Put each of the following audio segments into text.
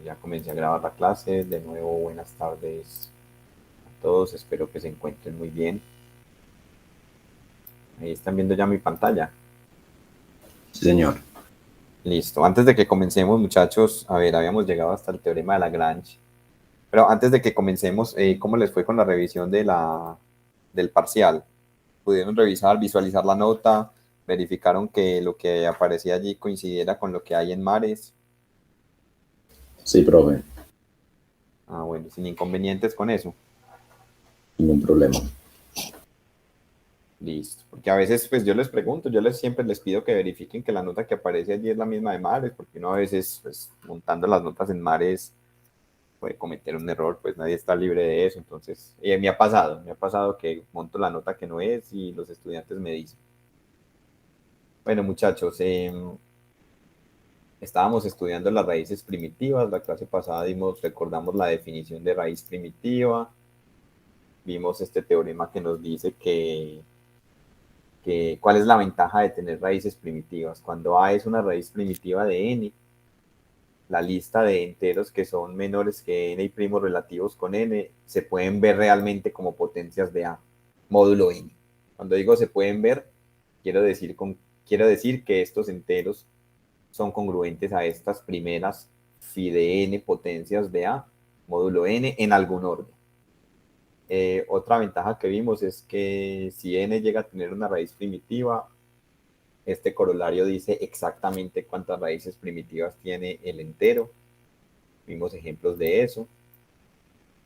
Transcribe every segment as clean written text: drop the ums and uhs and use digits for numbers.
Ya comencé a grabar la clase. De nuevo, buenas tardes a todos. Espero que se encuentren muy bien. Ahí están viendo ya mi pantalla. Sí, señor. Listo. Antes de que comencemos, muchachos, a ver, habíamos llegado hasta el teorema de Lagrange. Pero antes de que comencemos, ¿cómo les fue con la revisión del parcial? ¿Pudieron revisar, visualizar la nota? ¿Verificaron que lo que aparecía allí coincidiera con lo que hay en Mares? Sí, profe, Ah, bueno, sin inconvenientes con eso. ningún problema. Listo. Porque a veces, pues yo les pregunto, siempre les pido que verifiquen que la nota que aparece allí es la misma de Mares, porque uno a veces, pues montando las notas en Mares puede cometer un error, pues nadie está libre de eso. Entonces, me ha pasado que monto la nota que no es y los estudiantes me dicen. Bueno, muchachos, estábamos estudiando las raíces primitivas. La clase pasada recordamos la definición de raíz primitiva. Vimos este teorema que nos dice que cuál es la ventaja de tener raíces primitivas. Cuando A es una raíz primitiva de n, la lista de enteros que son menores que n y primos relativos con n se pueden ver realmente como potencias de A, módulo n. Cuando digo se pueden ver, quiero decir, quiero decir que estos enteros son congruentes a estas primeras phi de n potencias de A, módulo n, en algún orden. Otra ventaja que vimos es que si n llega a tener una raíz primitiva, este corolario dice exactamente cuántas raíces primitivas tiene el entero. Vimos ejemplos de eso.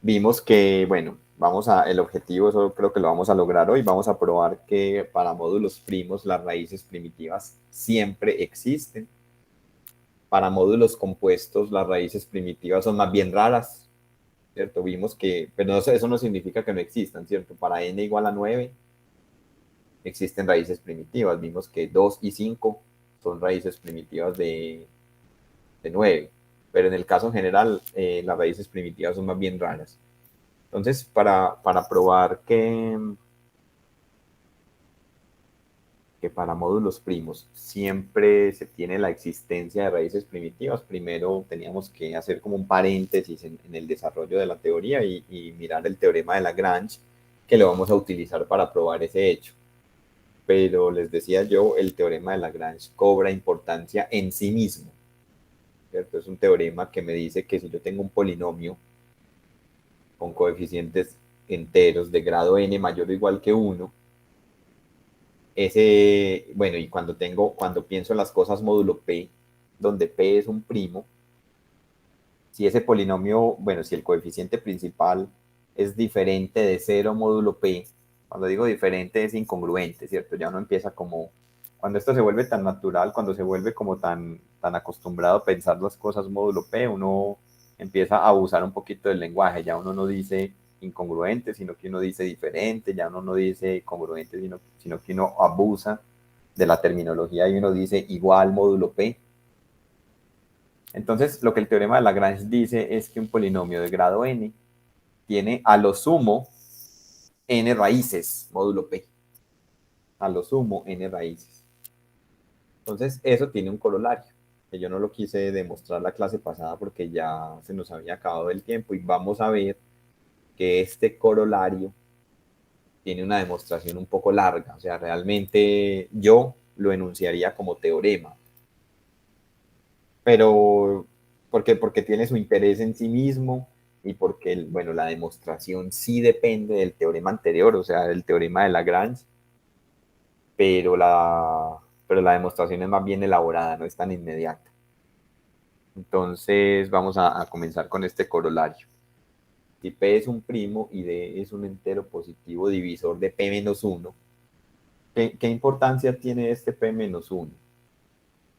Vimos que, bueno, el objetivo, eso creo que lo vamos a lograr hoy. Vamos a probar que para módulos primos las raíces primitivas siempre existen. Para módulos compuestos las raíces primitivas son más bien raras, ¿cierto? Vimos que, pero eso no significa que no existan, ¿cierto? Para n igual a 9 existen raíces primitivas. Vimos que 2 y 5 son raíces primitivas de 9, pero en el caso general las raíces primitivas son más bien raras. Entonces, para probar que para módulos primos siempre se tiene la existencia de raíces primitivas, primero teníamos que hacer como un paréntesis en el desarrollo de la teoría y mirar el teorema de Lagrange, que lo vamos a utilizar para probar ese hecho. Pero les decía yo, el teorema de Lagrange cobra importancia en sí mismo, ¿cierto? Es un teorema que me dice que si yo tengo un polinomio con coeficientes enteros de grado n mayor o igual que 1, bueno, y cuando pienso en las cosas módulo p, donde p es un primo, si ese polinomio, bueno, si el coeficiente principal es diferente de 0 módulo p, cuando digo diferente es incongruente, ¿cierto? Ya uno empieza como, cuando esto se vuelve tan natural, cuando se vuelve como tan acostumbrado a pensar las cosas módulo p, uno empieza a abusar un poquito del lenguaje, ya uno no dice incongruente, sino que uno dice diferente, ya uno no dice congruente, sino que uno abusa de la terminología y uno dice igual módulo p. Entonces, lo que el teorema de Lagrange dice es que un polinomio de grado n tiene a lo sumo n raíces, módulo p. A lo sumo n raíces. Entonces, eso tiene un corolario, que yo no lo quise demostrar la clase pasada porque ya se nos había acabado el tiempo y vamos a ver que este corolario tiene una demostración un poco larga. O sea, realmente yo lo enunciaría como teorema, pero porque tiene su interés en sí mismo y porque, bueno, la demostración sí depende del teorema anterior, o sea, del teorema de Lagrange, pero pero la demostración es más bien elaborada, no es tan inmediata. Entonces vamos a comenzar con este corolario. Si P es un primo y D es un entero positivo divisor de P menos 1, ¿qué importancia tiene este P menos 1?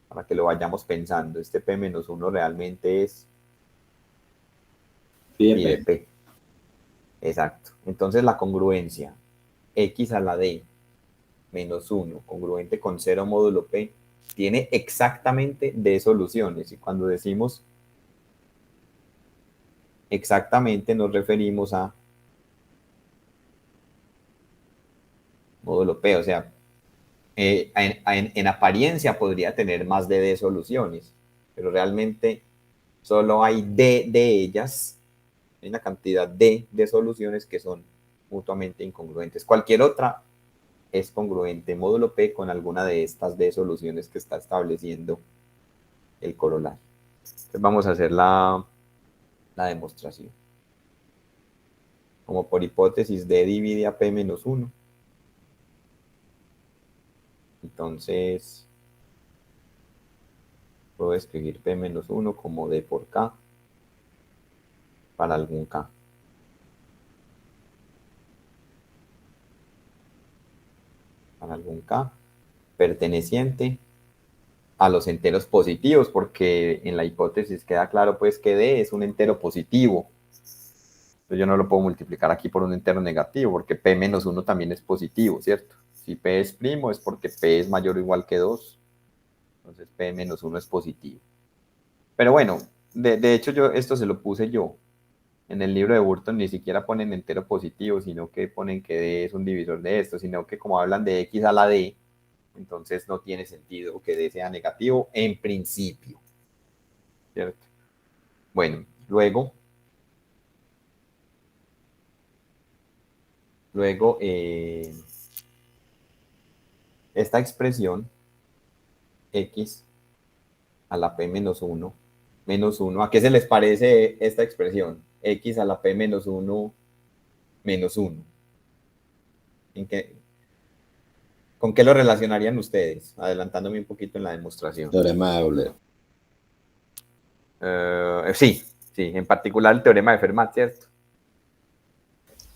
Para que lo vayamos pensando, este P menos 1 realmente es pi de Fíjate, P. Exacto. Entonces la congruencia x a la d menos 1 congruente con 0 módulo p tiene exactamente d soluciones. Y cuando decimos exactamente nos referimos a módulo p. O sea, en apariencia podría tener más de d soluciones, pero realmente solo hay D de ellas, hay una cantidad de soluciones que son mutuamente incongruentes. Cualquier otra es congruente módulo P con alguna de estas D soluciones que está estableciendo el corolario. Entonces vamos a hacer la demostración. Como por hipótesis D divide a P menos 1. Entonces puedo escribir P menos 1 como D por K para algún K. Para algún K perteneciente a los enteros positivos, porque en la hipótesis queda claro pues que D es un entero positivo. Entonces yo no lo puedo multiplicar aquí por un entero negativo, porque P menos 1 también es positivo, ¿cierto? Si P es primo es porque P es mayor o igual que 2. Entonces P menos 1 es positivo. Pero bueno, de hecho esto se lo puse yo. En el libro de Burton ni siquiera ponen entero positivo, sino que ponen que D es un divisor de esto, sino que como hablan de X a la D, entonces no tiene sentido que D sea negativo en principio, ¿cierto? Bueno, luego esta expresión X a la P menos 1, ¿a qué se les parece esta expresión? X a la P menos 1 menos 1. ¿En qué, ¿Con qué lo relacionarían ustedes? Adelantándome un poquito en la demostración. Teorema de Euler. Sí, en particular el teorema de Fermat, ¿cierto?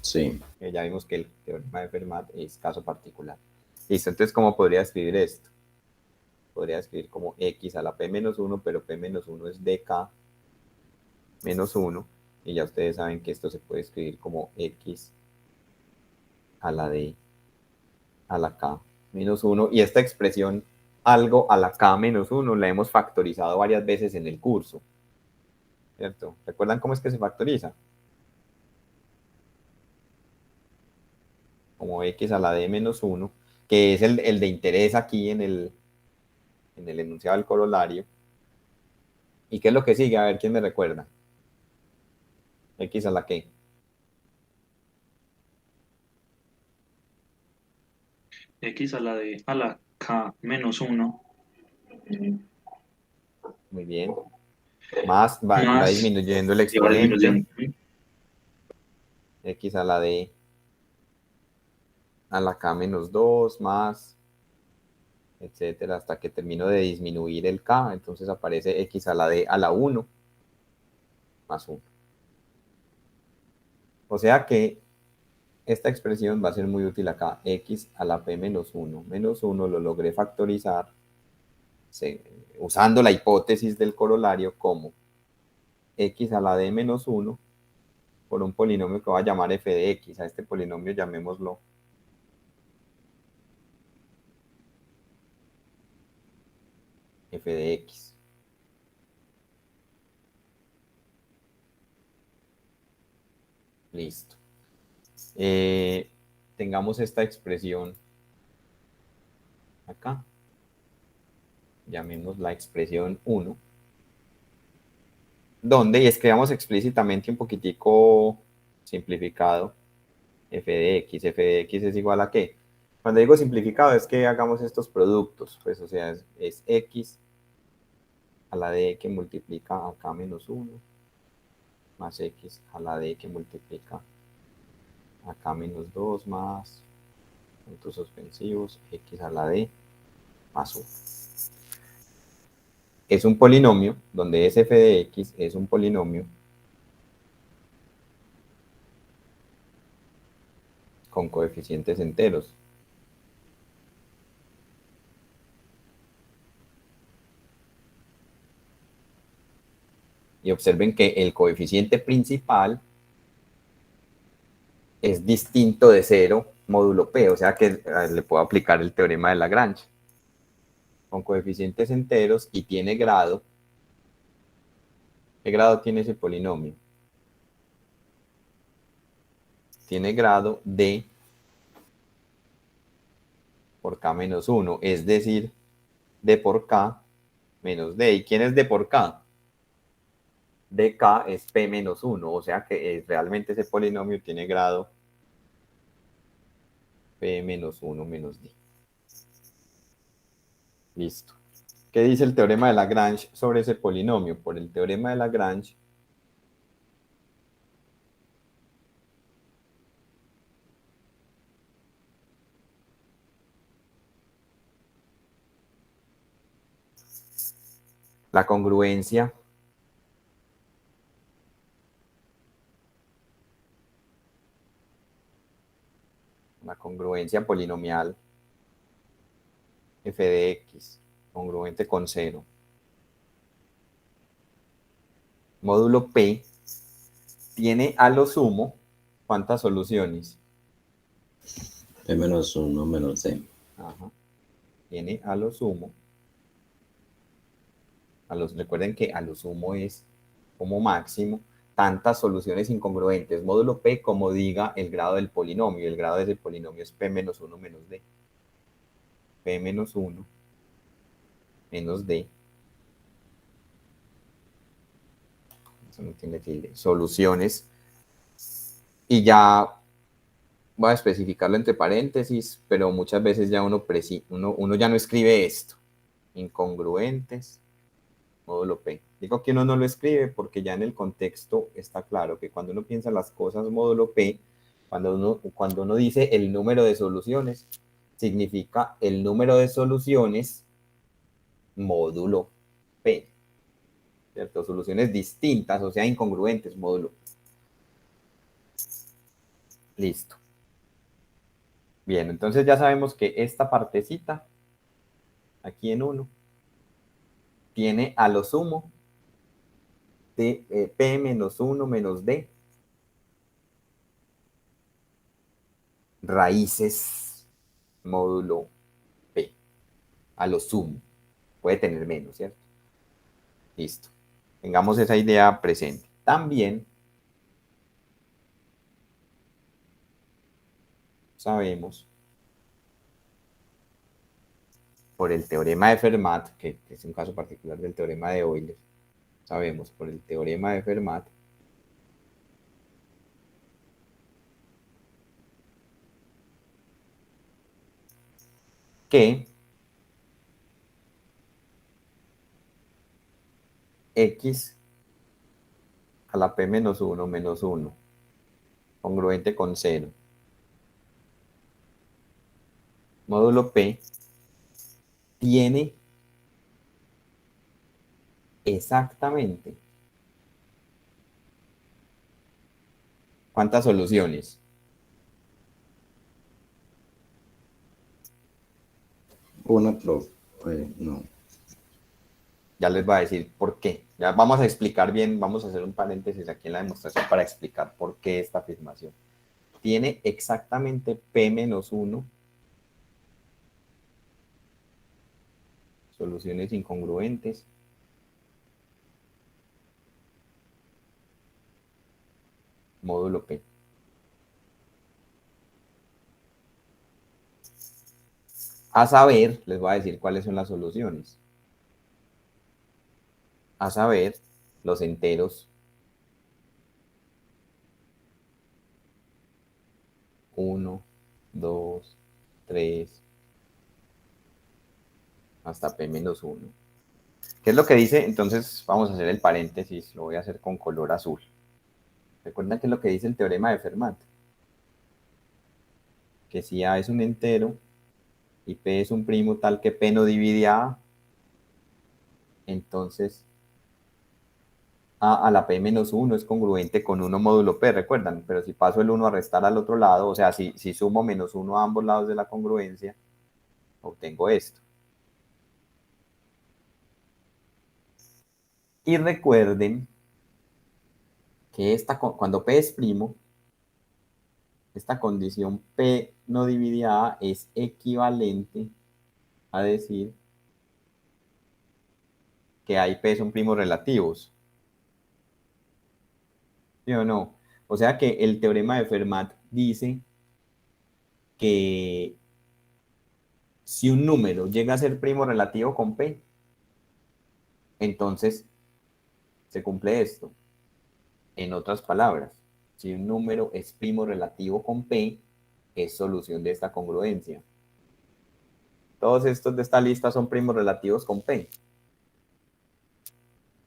Sí. Ya vimos que el teorema de Fermat es caso particular. Listo, entonces, ¿cómo podría escribir esto? Podría escribir como X a la P menos 1, pero P menos 1 es dk menos 1, y ya ustedes saben que esto se puede escribir como X a la D a la K menos 1, y esta expresión algo a la K menos 1 la hemos factorizado varias veces en el curso, ¿cierto? ¿Recuerdan cómo es que se factoriza? Como X a la D menos 1, que es el de interés aquí en el enunciado del corolario. ¿Y qué es lo que sigue? A ver, ¿quién me recuerda? X a la qué. X a la K menos 1 Muy bien. Más va más, disminuyendo el y va exponente. disminuyendo. X a la D a la K menos 2 más, etcétera, hasta que termino de disminuir el K. Entonces aparece X a la D a la 1 más 1. O sea que esta expresión va a ser muy útil acá. X a la P menos 1. Menos 1 lo logré factorizar usando la hipótesis del corolario como X a la D menos 1 por un polinomio que voy a llamar f de x. A este polinomio llamémoslo f de x. Listo. Tengamos esta expresión acá. Llamemos la expresión 1. Donde, y escribamos explícitamente un poquitico simplificado, f de x es igual a qué. Cuando digo simplificado es que hagamos estos productos, pues o sea, es x a la d que multiplica a k menos 1 más x a la d que multiplica a k menos 2 más puntos suspensivos x a la d más 1. Es un polinomio donde es f de x es un polinomio con coeficientes enteros. Y observen que el coeficiente principal es distinto de 0 módulo P, o sea que le puedo aplicar el teorema de Lagrange. Con coeficientes enteros y tiene grado. ¿Qué grado tiene ese polinomio? Tiene grado D por K menos 1, es decir, D por K menos D. ¿Y quién es D por K? de K es P menos 1, o sea que realmente ese polinomio tiene grado P menos 1 menos D. Listo. ¿Qué dice el teorema de Lagrange sobre ese polinomio? Por el teorema de Lagrange, la congruencia polinomial f de x, congruente con 0, módulo P, tiene a lo sumo, ¿cuántas soluciones? P menos 1 menos D. Ajá. Tiene a lo sumo, recuerden que a lo sumo es como máximo, tantas soluciones incongruentes, módulo P, como diga el grado del polinomio. El grado de ese polinomio es P menos 1 menos D. P menos 1 menos D. Eso no tiene tilde. Soluciones. Y ya voy a especificarlo entre paréntesis, pero muchas veces ya uno ya no escribe esto. Incongruentes, módulo P. Digo que uno no lo escribe porque ya en el contexto está claro que cuando uno piensa las cosas módulo P, cuando uno dice el número de soluciones, significa el número de soluciones módulo P, ¿cierto? Soluciones distintas, o sea, incongruentes, módulo P. Listo. Bien, entonces ya sabemos que esta partecita, aquí en 1, tiene a lo sumo de P menos 1 menos D raíces módulo P, a lo sumo. Puede tener menos, ¿cierto? Listo. Tengamos esa idea presente. También sabemos por el teorema de Fermat, que es un caso particular del teorema de Euler, sabemos por el teorema de Fermat que x a la p menos 1 menos 1, congruente con 0, módulo p, tiene exactamente ¿cuántas soluciones? Una, no. Ya les voy a decir por qué. Ya vamos a explicar bien, vamos a hacer un paréntesis aquí en la demostración para explicar por qué esta afirmación. Tiene exactamente p menos 1 soluciones incongruentes módulo P. A saber, les voy a decir cuáles son las soluciones. A saber, los enteros 1, 2, 3, hasta P menos 1. ¿Qué es lo que dice? Entonces vamos a hacer el paréntesis, lo voy a hacer con color azul. ¿Recuerdan qué es lo que dice el teorema de Fermat? Que si A es un entero y P es un primo tal que P no divide a A, entonces A la P menos 1 es congruente con 1 módulo P, recuerdan, pero si paso el 1 a restar al otro lado, o sea, si sumo menos 1 a ambos lados de la congruencia, obtengo esto. Y recuerden que cuando P es primo, esta condición P no divide a A es equivalente a decir que A y P son primos relativos. ¿Sí o no? O sea que el teorema de Fermat dice que si un número llega a ser primo relativo con P, entonces se cumple esto. En otras palabras, si un número es primo relativo con P, es solución de esta congruencia. Todos estos de esta lista son primos relativos con P.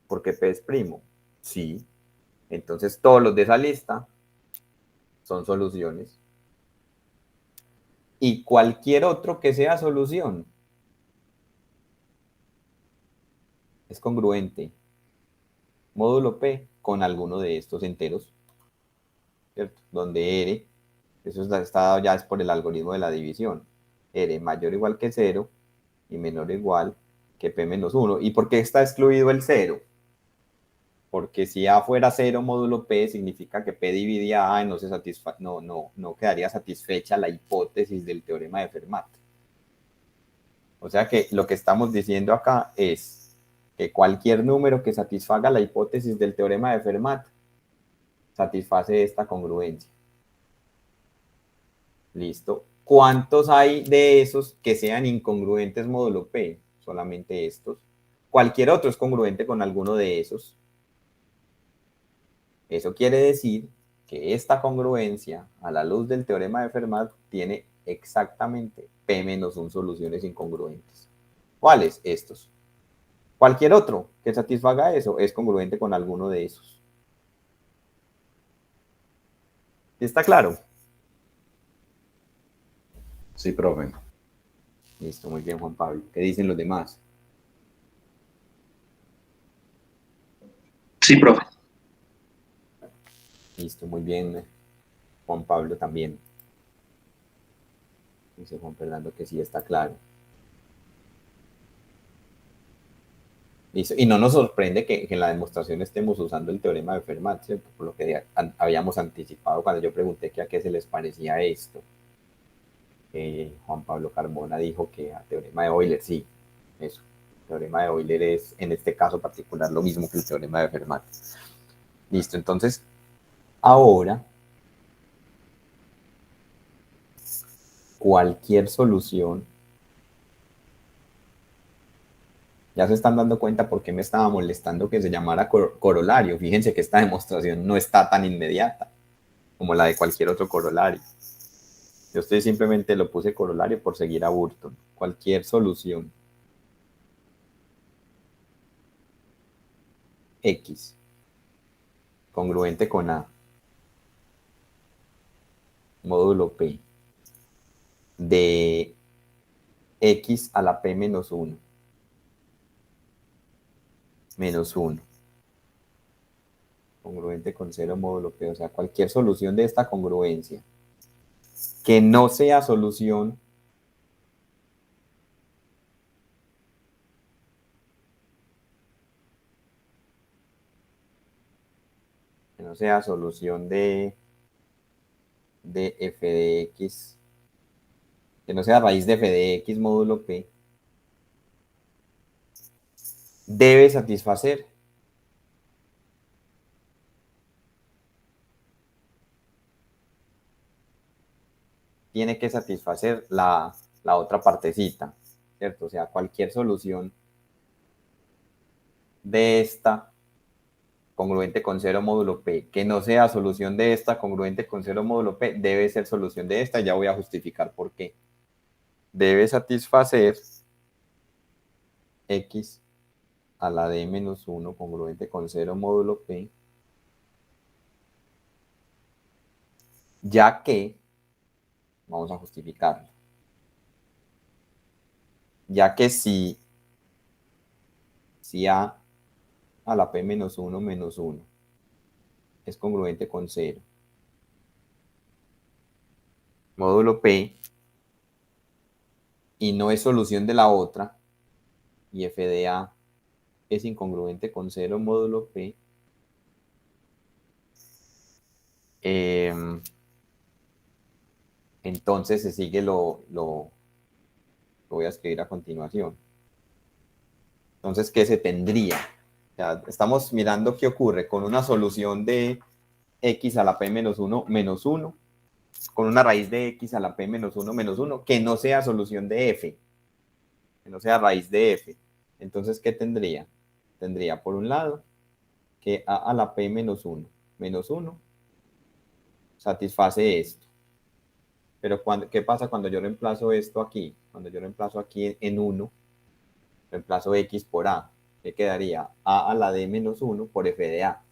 ¿Porque P es primo? Sí. Entonces todos los de esa lista son soluciones. Y cualquier otro que sea solución es congruente, módulo P, con alguno de estos enteros, ¿cierto? Donde R, eso está dado ya es por el algoritmo de la división, R mayor o igual que 0 y menor o igual que P menos 1. ¿Y por qué está excluido el 0? Porque si A fuera 0 módulo P, significa que P dividía A y no quedaría satisfecha la hipótesis del teorema de Fermat. O sea que lo que estamos diciendo acá es que cualquier número que satisfaga la hipótesis del teorema de Fermat satisface esta congruencia. Listo. ¿Cuántos hay de esos que sean incongruentes módulo P? Solamente estos. Cualquier otro es congruente con alguno de esos. Eso quiere decir que esta congruencia, a la luz del teorema de Fermat, tiene exactamente P-1 soluciones incongruentes. ¿Cuáles? Estos. Cualquier otro que satisfaga eso es congruente con alguno de esos. ¿Está claro? Sí, profe. Listo, muy bien, Juan Pablo. ¿Qué dicen los demás? Sí, profe. Listo, muy bien, Juan Pablo también. Dice Juan Fernando que sí está claro. Listo. Y no nos sorprende que en la demostración estemos usando el teorema de Fermat, ¿cierto? Por lo que habíamos anticipado cuando yo pregunté que a qué se les parecía esto. Juan Pablo Carbona dijo que a teorema de Euler, sí, eso. El teorema de Euler es, en este caso particular, lo mismo que el teorema de Fermat. Listo, entonces, ahora, cualquier solución, ya se están dando cuenta por qué me estaba molestando que se llamara corolario. Fíjense que esta demostración no está tan inmediata como la de cualquier otro corolario. Yo simplemente lo puse corolario por seguir a Burton. Cualquier solución X congruente con A módulo P de X a la P menos 1 congruente con 0 módulo P, o sea, cualquier solución de esta congruencia que no sea solución de f de x, que no sea raíz de f de x módulo P, debe satisfacer tiene que satisfacer la otra partecita, ¿cierto? O sea, cualquier solución de esta congruente con 0 módulo P, que no sea solución de esta congruente con 0 módulo P, debe ser solución de esta. Ya voy a justificar por qué. Debe satisfacer X a la D menos 1 congruente con 0 módulo P, ya que, vamos a justificarlo, ya que si A la P menos 1 es congruente con 0, módulo P, y no es solución de la otra, y f de A es incongruente con 0 módulo P, entonces se sigue lo voy a escribir a continuación. Entonces, ¿qué se tendría? O sea, estamos mirando qué ocurre con una solución de x a la p menos 1 menos 1, con una raíz de x a la p menos 1 menos 1, que no sea solución de f, que no sea raíz de f. Entonces, ¿qué tendría? Tendría, por un lado, que a a la p menos 1 satisface esto. Pero ¿qué pasa cuando yo reemplazo esto aquí? Cuando yo reemplazo aquí en 1, reemplazo x por a. ¿Qué quedaría? A la d menos 1 por f de a.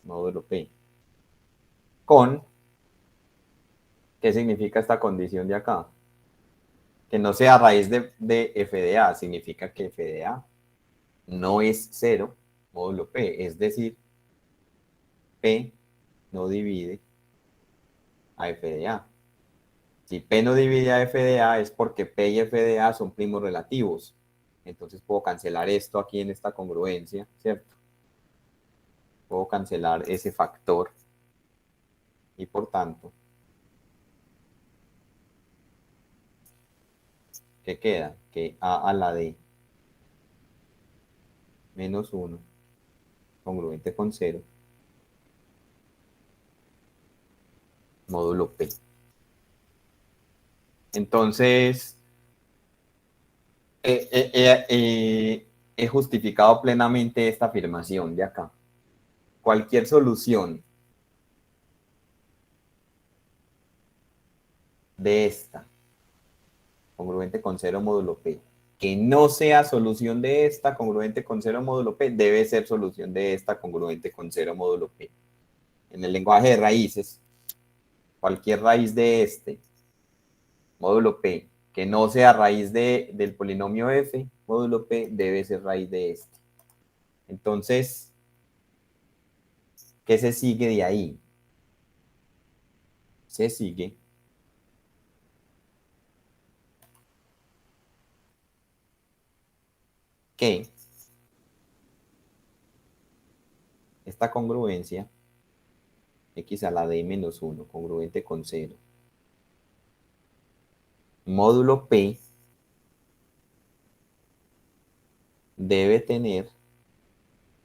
Módulo p. Con, ¿qué significa esta condición de acá? Que no sea raíz de f de a, significa que f de a no es 0 módulo p, es decir, p no divide a f de a. Si p no divide a f de a es porque p y f de a son primos relativos. Entonces puedo cancelar esto aquí en esta congruencia, ¿cierto? Puedo cancelar ese factor y por tanto, ¿qué queda? Que a la d menos 1 congruente con 0 módulo p. Entonces, he justificado plenamente esta afirmación de acá. Cualquier solución de esta, congruente con 0 módulo p, que no sea solución de esta, congruente con 0 módulo p, debe ser solución de esta, congruente con 0 módulo p. En el lenguaje de raíces, cualquier raíz de este, módulo p, que no sea raíz del polinomio f, módulo p, debe ser raíz de este. Entonces, ¿qué se sigue de ahí? Se sigue que esta congruencia, x a la d menos 1, congruente con 0, módulo p, debe tener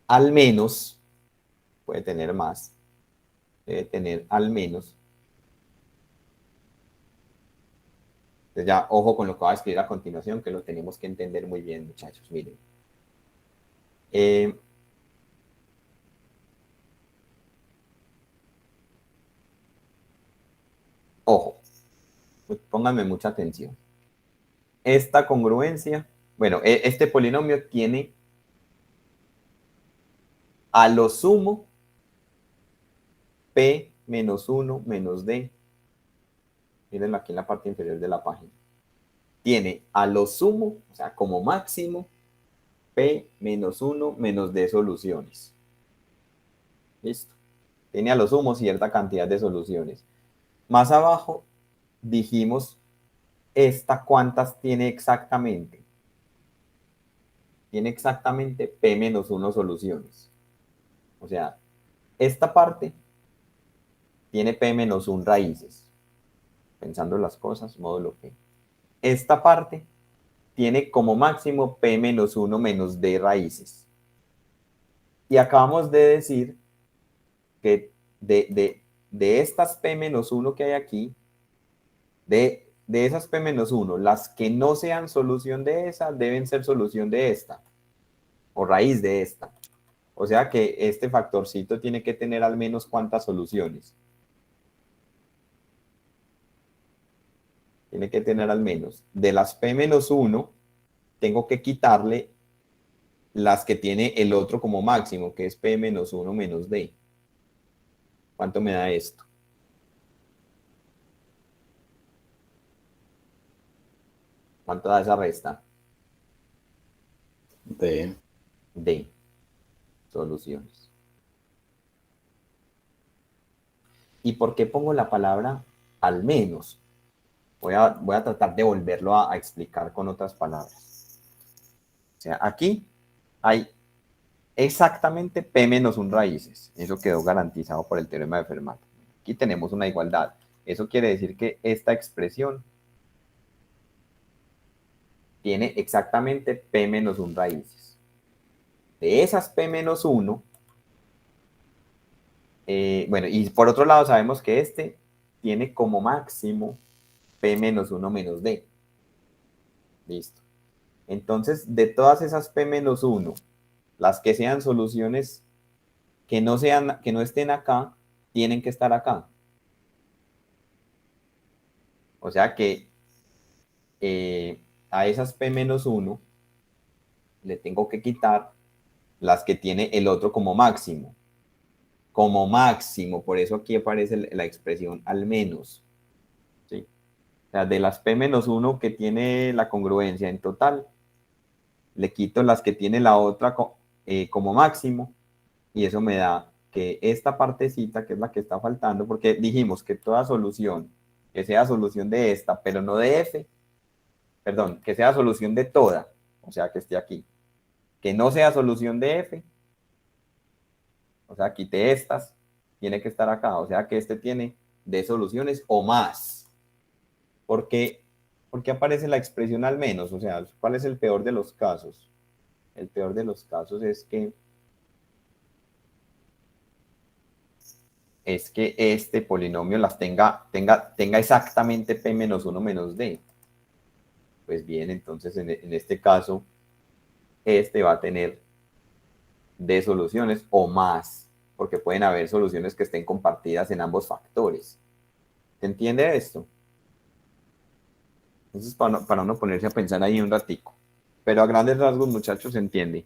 al menos, puede tener más, debe tener al menos. Entonces ya, ojo con lo que voy a escribir a continuación, que lo tenemos que entender muy bien, muchachos. Miren. Ojo, pónganme mucha atención. Esta congruencia, bueno, este polinomio tiene a lo sumo p menos 1 menos d. Mírenlo aquí en la parte inferior de la página. Tiene a lo sumo, o sea, como máximo, p menos 1 menos d soluciones. Listo. Tiene a lo sumo cierta cantidad de soluciones. Más abajo dijimos esta cuántas tiene exactamente. Tiene exactamente p menos 1 soluciones. O sea, esta parte tiene p menos 1 raíces. Pensando las cosas, módulo p. Esta parte tiene como máximo p menos 1 menos d raíces. Y acabamos de decir que de estas p menos 1 que hay aquí, de esas p menos 1, las que no sean solución de esa, deben ser solución de esta, o raíz de esta. O sea que este factorcito tiene que tener al menos ¿cuántas soluciones? Tiene que tener al menos. De las p menos 1, tengo que quitarle las que tiene el otro como máximo, que es p menos 1 menos d. ¿Cuánto me da esto? ¿Cuánto da esa resta? D. D. Soluciones. ¿Y por qué pongo la palabra al menos? Voy a tratar de volverlo a explicar con otras palabras. O sea, aquí hay exactamente p menos 1 raíces. Eso quedó garantizado por el teorema de Fermat. Aquí tenemos una igualdad. Eso quiere decir que esta expresión tiene exactamente p menos 1 raíces. De esas p menos 1, Bueno, y por otro lado sabemos que este tiene como máximo P menos 1 menos D. Listo. Entonces, de todas esas P menos 1, las que sean soluciones que no estén acá, tienen que estar acá. O sea que a esas P menos 1 le tengo que quitar las que tiene el otro como máximo. Como máximo, por eso aquí aparece la expresión al menos. ¿Sí? O sea, de las P menos 1 que tiene la congruencia en total, le quito las que tiene la otra como máximo, y eso me da que esta partecita, que es la que está faltando, porque dijimos que toda solución que sea solución de esta, pero no de f, perdón, que sea solución de toda, o sea, que esté aquí, que no sea solución de f, o sea, quité estas, tiene que estar acá, o sea, que este tiene de soluciones o más. Porque, porque aparece la expresión al menos, o sea, ¿cuál es el peor de los casos? El peor de los casos es que este polinomio las tenga exactamente p menos 1 menos d. Pues bien, entonces en este caso, este va a tener d soluciones o más, porque pueden haber soluciones que estén compartidas en ambos factores. ¿Se entiende esto? Entonces, para uno ponerse a pensar ahí un ratico. Pero a grandes rasgos, muchachos, se entiende.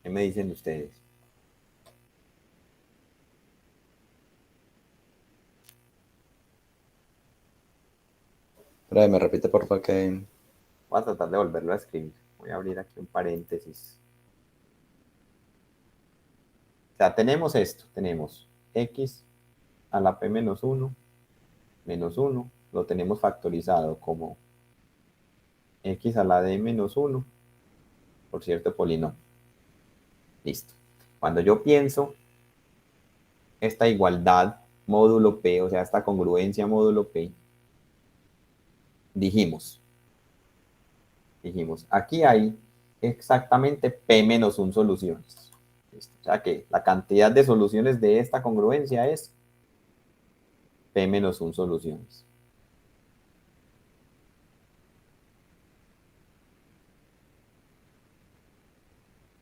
¿Qué me dicen ustedes? Pero me repite por favor que... Voy a tratar de volverlo a escribir. Voy a abrir aquí un paréntesis. O sea, tenemos esto. Tenemos x a la p menos 1 menos 1. Lo tenemos factorizado como x a la d menos 1 por cierto polinomio. Listo. Cuando yo pienso esta igualdad módulo p, o sea, esta congruencia módulo p, dijimos, aquí hay exactamente p menos 1 soluciones. ¿Listo? O sea que la cantidad de soluciones de esta congruencia es p menos 1 soluciones.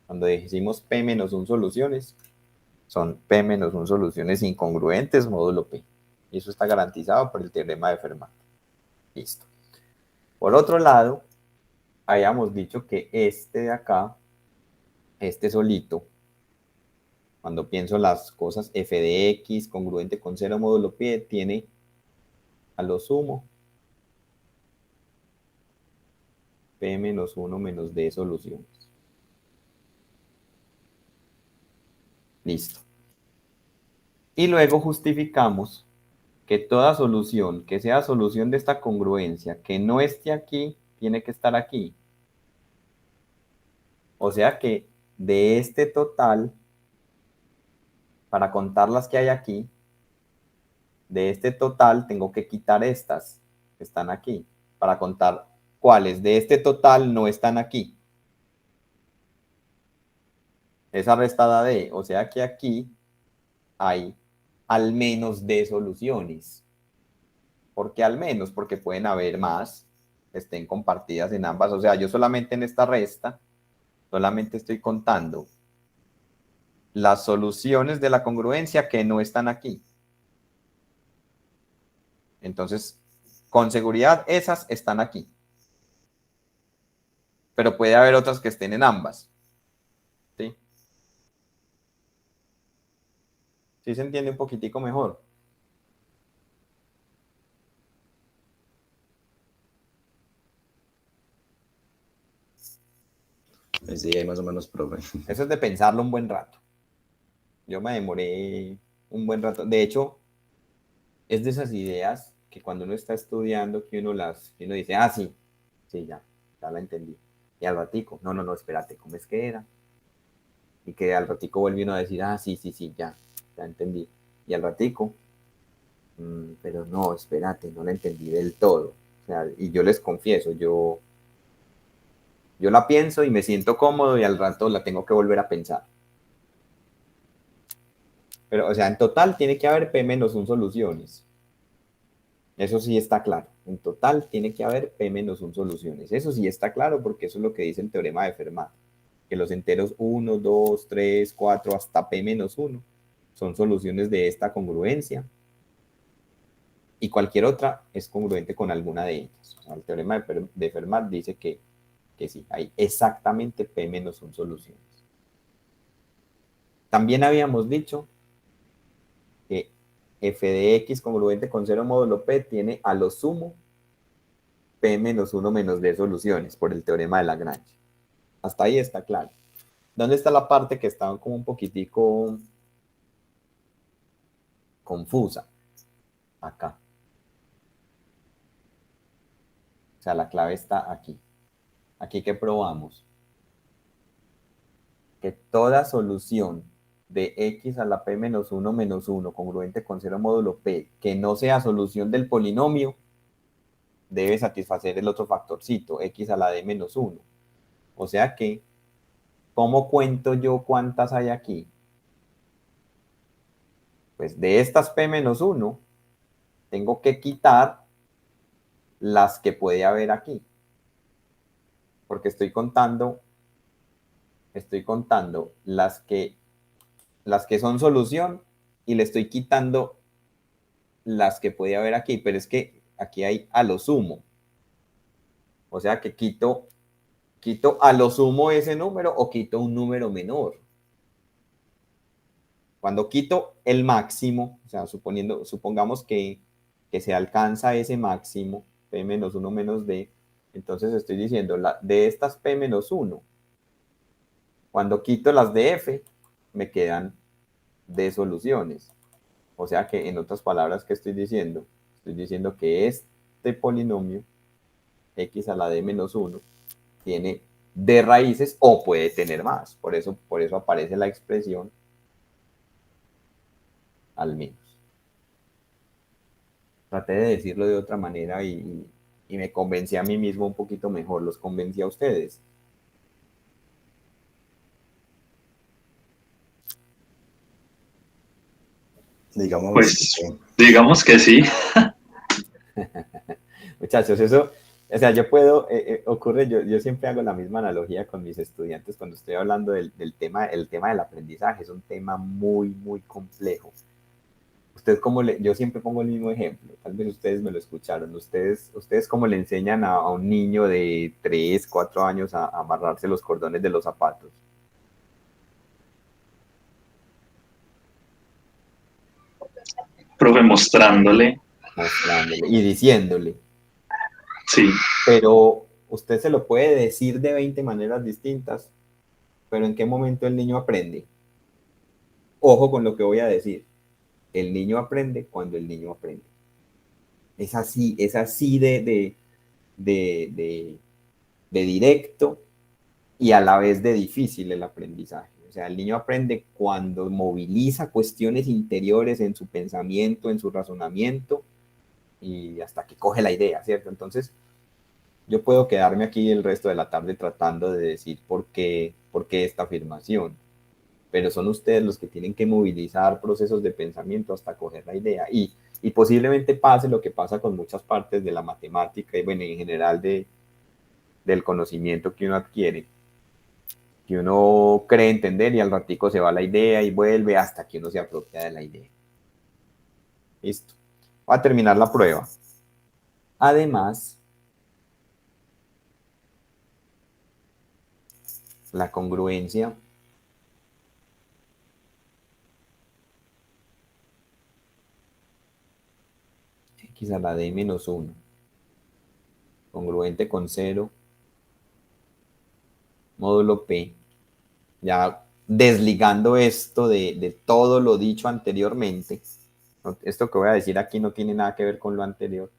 Cuando decimos p menos 1 soluciones, son p menos 1 soluciones incongruentes módulo p. Y eso está garantizado por el teorema de Fermat. Listo. Por otro lado, habíamos dicho que este de acá, este solito, cuando pienso las cosas f de x congruente con 0 módulo p, tiene a lo sumo p menos 1 menos d soluciones. Listo. Y luego justificamos que toda solución, que sea solución de esta congruencia, que no esté aquí, tiene que estar aquí. O sea que de este total, para contar las que hay aquí, de este total tengo que quitar estas que están aquí, para contar cuáles de este total no están aquí. Esa restada de, o sea que aquí hay al menos d soluciones. ¿Por qué al menos? Porque pueden haber más, estén compartidas en ambas. O sea, yo solamente en esta resta, solamente estoy contando las soluciones de la congruencia que no están aquí. Entonces, con seguridad esas están aquí. Pero puede haber otras que estén en ambas. ¿Sí? ¿Sí se entiende un poquitico mejor? Sí, hay más o menos, profe. Eso es de pensarlo un buen rato. Yo me demoré un buen rato. De hecho, es de esas ideas que cuando uno está estudiando, que uno dice, ah, sí, sí, ya la entendí. Y al ratico, no, espérate, ¿cómo es que era? Y que al ratico vuelve uno a decir, ah, sí, ya entendí. Y al ratico, Pero no, espérate, no la entendí del todo. O sea, y yo les confieso, yo la pienso y me siento cómodo y al rato la tengo que volver a pensar. Pero, o sea, en total tiene que haber P menos 1 soluciones. Eso sí está claro. En total tiene que haber P menos 1 soluciones. Eso sí está claro porque eso es lo que dice el teorema de Fermat. Que los enteros 1, 2, 3, 4 hasta P menos 1 son soluciones de esta congruencia. Y cualquier otra es congruente con alguna de ellas. O sea, el teorema de Fermat dice que sí, hay exactamente P menos 1 soluciones. También habíamos dicho que f de x congruente con 0 módulo p tiene a lo sumo p menos 1 menos d soluciones por el teorema de Lagrange. Hasta ahí está claro. ¿Dónde está la parte que está como un poquitico confusa? Acá. O sea, la clave está aquí. Aquí que probamos que toda solución de x a la p menos 1 menos 1 congruente con 0 módulo p que no sea solución del polinomio debe satisfacer el otro factorcito, x a la d menos 1. O sea que, ¿cómo cuento yo cuántas hay aquí? Pues de estas p menos 1, tengo que quitar las que puede haber aquí. Porque estoy contando las que son solución y le estoy quitando las que puede haber aquí. Pero es que aquí hay a lo sumo. O sea que quito a lo sumo ese número o quito un número menor. Cuando quito el máximo, o sea, supongamos que se alcanza ese máximo, P menos 1 menos D, entonces estoy diciendo, de estas P menos 1, cuando quito las de F, me quedan D soluciones. O sea que, en otras palabras, ¿qué estoy diciendo? Estoy diciendo que este polinomio, x a la D menos 1, tiene D raíces o puede tener más. Por eso aparece la expresión al menos. Traté de decirlo de otra manera y me convencí a mí mismo un poquito mejor. Los convencí a ustedes. Digamos que Pues sí. digamos que sí. Muchachos, eso, o sea, yo puedo, ocurre, yo siempre hago la misma analogía con mis estudiantes cuando estoy hablando del tema, el tema del aprendizaje. Es un tema muy, muy complejo. Yo siempre pongo el mismo ejemplo, tal vez ustedes me lo escucharon, ustedes cómo le enseñan a un niño de 3 4 años a amarrarse los cordones de los zapatos. Profe, mostrándole. Mostrándole y diciéndole, Sí, pero usted se lo puede decir de 20 maneras distintas, pero ¿en qué momento el niño aprende? Ojo con lo que voy a decir. El niño aprende cuando el niño aprende. Es así de, de directo y a la vez de difícil el aprendizaje. O sea, el niño aprende cuando moviliza cuestiones interiores en su pensamiento, en su razonamiento y hasta que coge la idea, ¿cierto? Entonces, yo puedo quedarme aquí el resto de la tarde tratando de decir por qué esta afirmación, pero son ustedes los que tienen que movilizar procesos de pensamiento hasta coger la idea. Y posiblemente pase lo que pasa con muchas partes de la matemática y, bueno, en general del conocimiento que uno adquiere, que uno cree entender y al ratico se va la idea y vuelve hasta que uno se apropia de la idea. Listo. Voy a terminar la prueba. Además, la congruencia x a la d menos 1, congruente con 0, módulo p, ya desligando esto de todo lo dicho anteriormente, esto que voy a decir aquí no tiene nada que ver con lo anterior,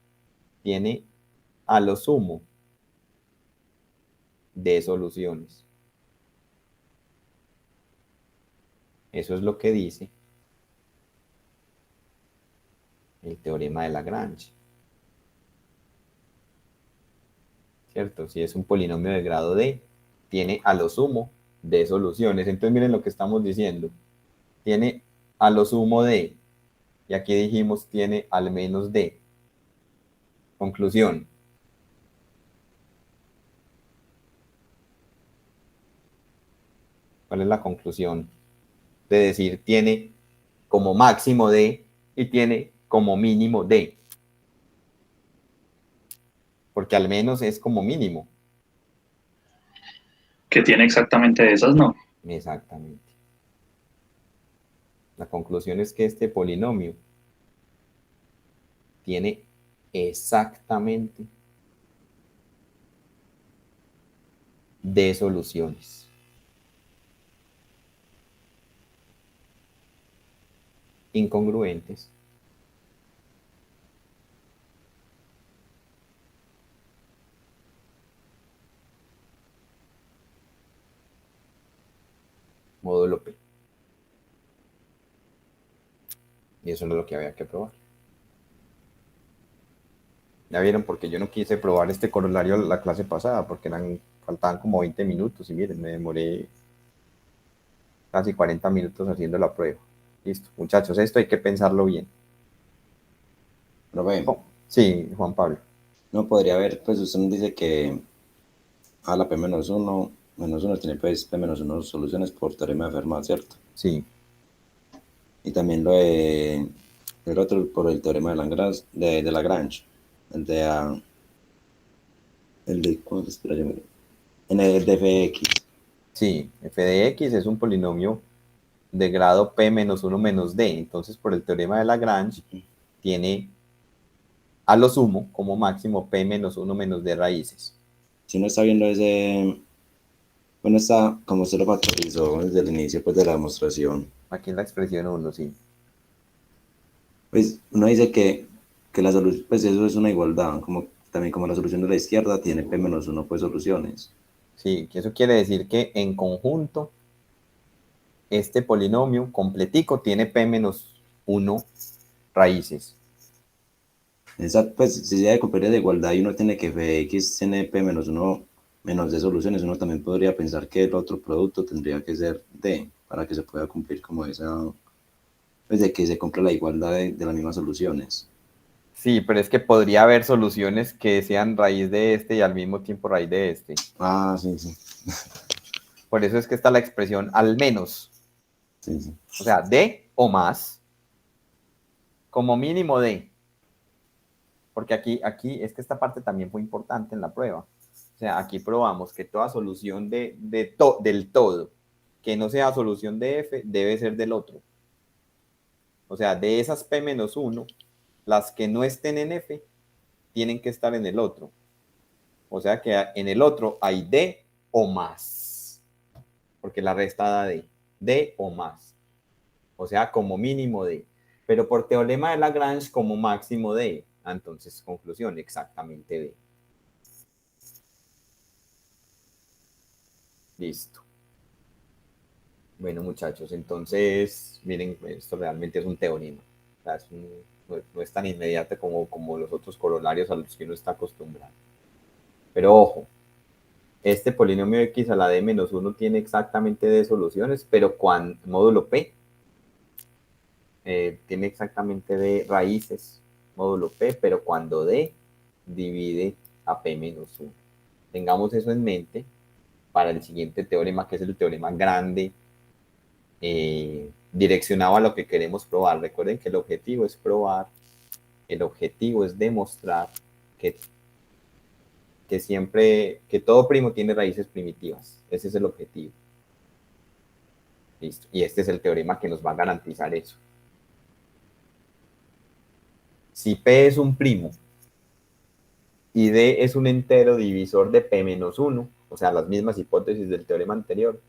tiene a lo sumo de soluciones. Eso es lo que dice El teorema de Lagrange. ¿Cierto? Si es un polinomio de grado D, tiene a lo sumo D soluciones. Entonces miren lo que estamos diciendo. Tiene a lo sumo D. Y aquí dijimos tiene al menos D. Conclusión. ¿Cuál es la conclusión? De decir tiene como máximo D y tiene como mínimo D. Porque al menos es como mínimo. Que tiene exactamente esas, ¿no? Exactamente. La conclusión es que este polinomio tiene exactamente D soluciones. Incongruentes. Módulo P. Y eso es lo que había que probar. Ya vieron, porque yo no quise probar este corolario la clase pasada, porque faltaban como 20 minutos y miren, me demoré casi 40 minutos haciendo la prueba. Listo, muchachos, esto hay que pensarlo bien. Profe, Oh, sí, Juan Pablo. no podría haber, pues usted nos dice que a la P-1 tiene pues P-1 soluciones por teorema de Fermat, ¿cierto? Sí, Y también el otro por el teorema de Lagrange, el de, ¿cuál? Espera, yo miro. En el de Fx. sí, f de x es un polinomio de grado p menos 1 menos d. Entonces, por el teorema de Lagrange, tiene a lo sumo como máximo p menos 1 menos d raíces. Si uno está viendo ese, bueno, está como se lo factorizó desde el inicio pues, de la demostración. Aquí en la expresión 1, sí. Pues uno dice que la solución, pues eso es una igualdad, como, también como la solución de la izquierda tiene P-1 pues soluciones. Sí, que eso quiere decir que en conjunto este polinomio completico tiene p menos 1 raíces. Exacto, pues si se da de cumplir de igualdad y uno tiene que Fx tiene P-1 menos D soluciones, uno también podría pensar que el otro producto tendría que ser D para que se pueda cumplir como esa, pues de que se cumpla la igualdad de las mismas soluciones. Sí, pero es que podría haber soluciones que sean raíz de este y al mismo tiempo raíz de este. Ah, sí, sí. Por eso es que está la expresión al menos. Sí, sí. O sea, D o más, como mínimo D. Porque aquí es que esta parte también fue importante en la prueba. O sea, aquí probamos que toda solución del todo, que no sea solución de F, debe ser del otro. O sea, de esas P-1, las que no estén en F, tienen que estar en el otro. O sea que en el otro hay D o más. Porque la resta da D o más. O sea, como mínimo D. Pero por teorema de Lagrange, como máximo D. Entonces, conclusión, exactamente D. Listo. Bueno, muchachos, entonces, miren, esto realmente es un teorema. O sea, no es tan inmediato como los otros corolarios a los que uno está acostumbrado. Pero ojo, este polinomio x a la d menos 1 tiene exactamente d soluciones, pero cuando módulo p tiene exactamente d raíces, módulo p, pero cuando d divide a p menos 1. Tengamos eso en mente para el siguiente teorema, que es el teorema grande, direccionado a lo que queremos probar. Recuerden que el objetivo es probar, el objetivo es demostrar que siempre, que todo primo tiene raíces primitivas. Ese es el objetivo. Listo. Y este es el teorema que nos va a garantizar eso. Si P es un primo y D es un entero divisor de P menos 1, o sea, las mismas hipótesis del teorema anterior,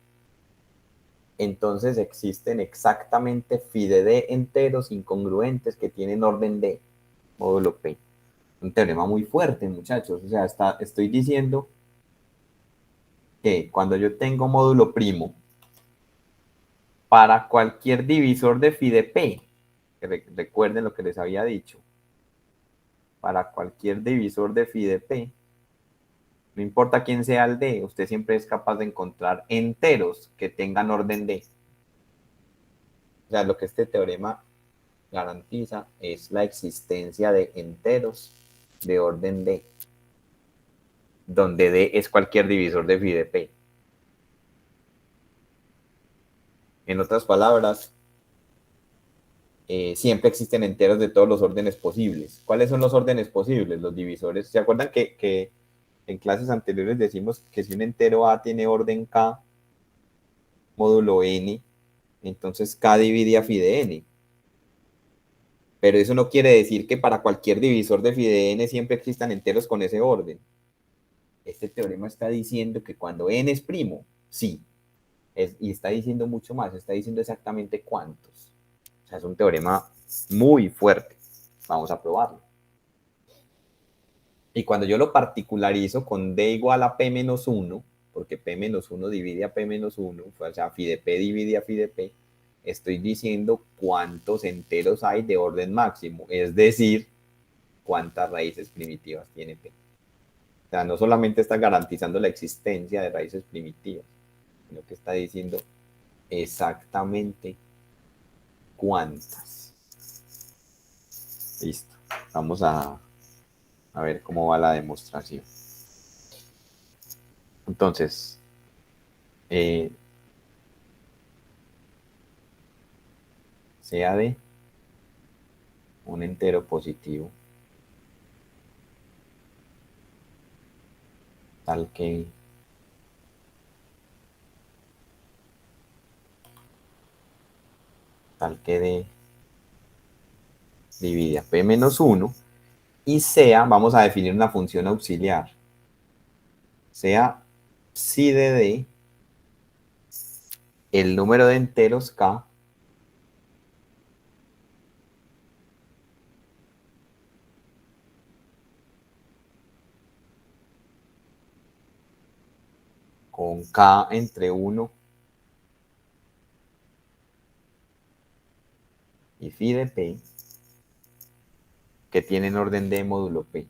entonces existen exactamente phi de D enteros incongruentes que tienen orden D, módulo P. Un teorema muy fuerte, muchachos. O sea, estoy diciendo que cuando yo tengo módulo primo, para cualquier divisor de phi de P, que recuerden lo que les había dicho, para cualquier divisor de phi de p, no importa quién sea el d, usted siempre es capaz de encontrar enteros que tengan orden d. O sea, lo que este teorema garantiza es la existencia de enteros de orden d, donde d es cualquier divisor de phi de p. En otras palabras, siempre existen enteros de todos los órdenes posibles. ¿Cuáles son los órdenes posibles? Los divisores. ¿Se acuerdan que en clases anteriores decimos que si un entero A tiene orden K módulo N, entonces K divide a phi de N? Pero eso no quiere decir que para cualquier divisor de phi de N siempre existan enteros con ese orden. Este teorema está diciendo que cuando N es primo, sí. Y está diciendo mucho más, está diciendo exactamente cuántos. O sea, es un teorema muy fuerte. Vamos a probarlo. Y cuando yo lo particularizo con D igual a P menos 1, porque P menos 1 divide a P menos 1, o sea, phi de P divide a phi de P, estoy diciendo cuántos enteros hay de orden máximo, es decir, cuántas raíces primitivas tiene P. O sea, no solamente está garantizando la existencia de raíces primitivas, sino que está diciendo exactamente cuántas. Listo. Vamos a ver cómo va la demostración. Entonces, sea de un entero positivo tal que de divide a P menos 1 y sea, vamos a definir una función auxiliar, sea psi de D el número de enteros K con K entre 1 y phi de P que tienen orden D módulo P.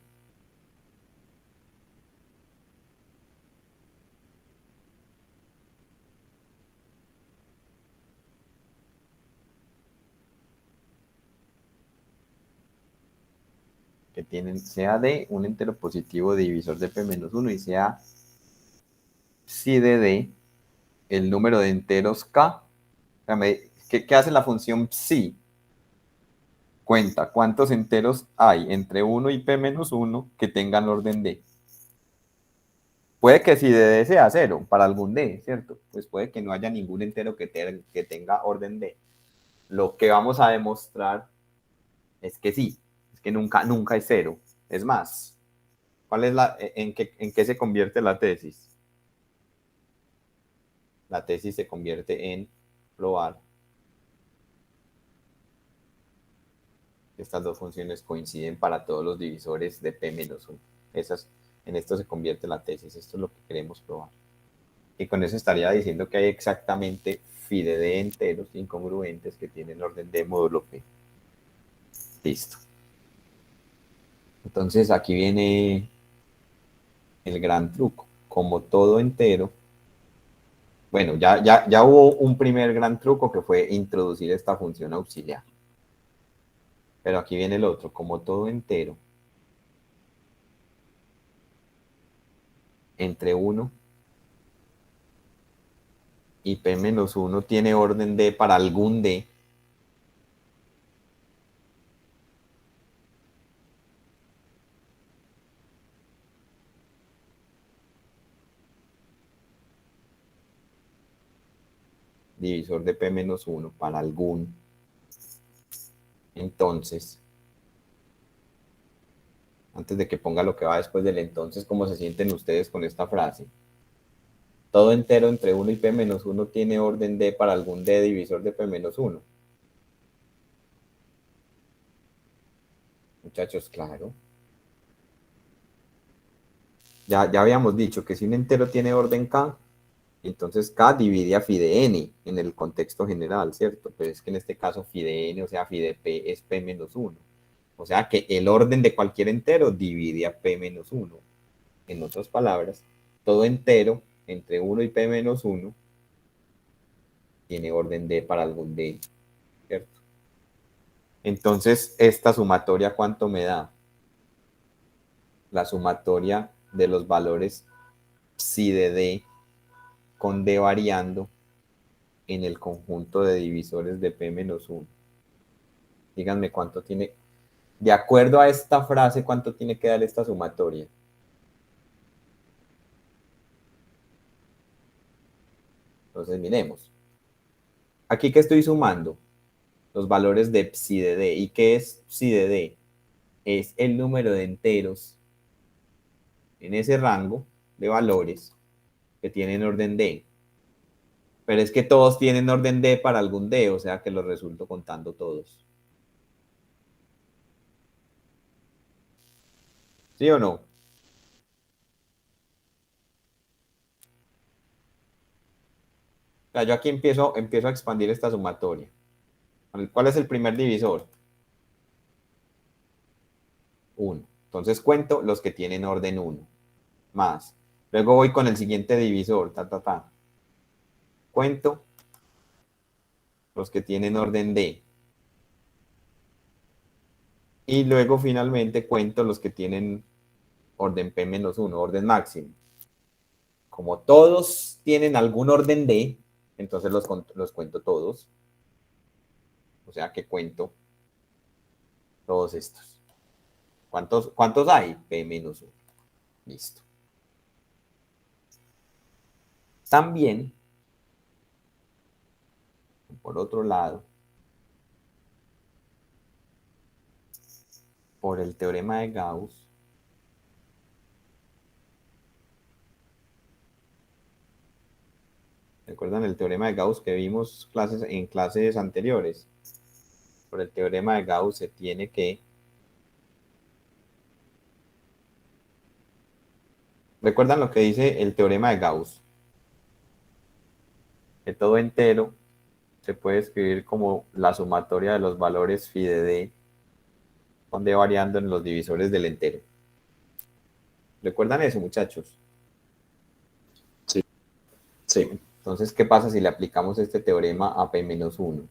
Que tienen, sea D un entero positivo divisor de P menos 1 y sea psi de D el número de enteros K. ¿Qué hace la función psi? Cuenta cuántos enteros hay entre 1 y P menos 1 que tengan orden D. Puede que si D sea 0 para algún D, ¿cierto? Pues puede que no haya ningún entero que tenga orden D. Lo que vamos a demostrar es que sí, es que nunca es 0. Es más, ¿en qué se convierte la tesis? La tesis se convierte en probar que estas dos funciones coinciden para todos los divisores de P menos 1. En esto se convierte la tesis, esto es lo que queremos probar. Y con eso estaría diciendo que hay exactamente phi de D enteros incongruentes que tienen orden D módulo P. Listo. Entonces aquí viene el gran truco. Como todo entero, bueno, ya hubo un primer gran truco que fue introducir esta función auxiliar. Pero aquí viene el otro. Como todo entero entre 1 y P menos 1 tiene orden D para algún D, divisor de P menos 1 para algún. Entonces, antes de que ponga lo que va después del entonces, ¿cómo se sienten ustedes con esta frase? Todo entero entre 1 y P menos 1 tiene orden D para algún D divisor de P menos 1. Muchachos, claro. Ya habíamos dicho que si un entero tiene orden K, entonces K divide a phi de N en el contexto general, ¿cierto? Pero es que en este caso phi de N, o sea, phi de P es P menos 1. O sea que el orden de cualquier entero divide a p menos 1. En otras palabras, todo entero entre 1 y p menos 1 tiene orden d para algún d, ¿cierto? Entonces, esta sumatoria, ¿cuánto me da? La sumatoria de los valores psi de d con d variando en el conjunto de divisores de p menos 1. Díganme cuánto tiene, de acuerdo a esta frase, cuánto tiene que dar esta sumatoria. Entonces, miremos. Aquí que estoy sumando los valores de psi de d. ¿Y qué es psi de d? Es el número de enteros en ese rango de valores que tienen orden d. Pero es que todos tienen orden d para algún d, o sea que los resulto contando todos. ¿Sí o no? O sea, yo aquí empiezo a expandir esta sumatoria. ¿Cuál es el primer divisor? 1. Entonces cuento los que tienen orden 1. Más. Luego voy con el siguiente divisor. Cuento los que tienen orden D. Y luego finalmente cuento los que tienen orden P-1, orden máximo. Como todos tienen algún orden D, entonces los cuento todos. O sea que cuento todos estos. ¿Cuántos hay? P-1. Listo. También, por otro lado, por el teorema de Gauss, ¿recuerdan el teorema de Gauss que vimos en clases anteriores? Por el teorema de Gauss se tiene que... ¿Recuerdan lo que dice el teorema de Gauss? Que todo entero se puede escribir como la sumatoria de los valores phi de d con d variando en los divisores del entero. ¿Recuerdan eso, muchachos? Sí. Sí. Entonces, ¿qué pasa si le aplicamos este teorema a p-1?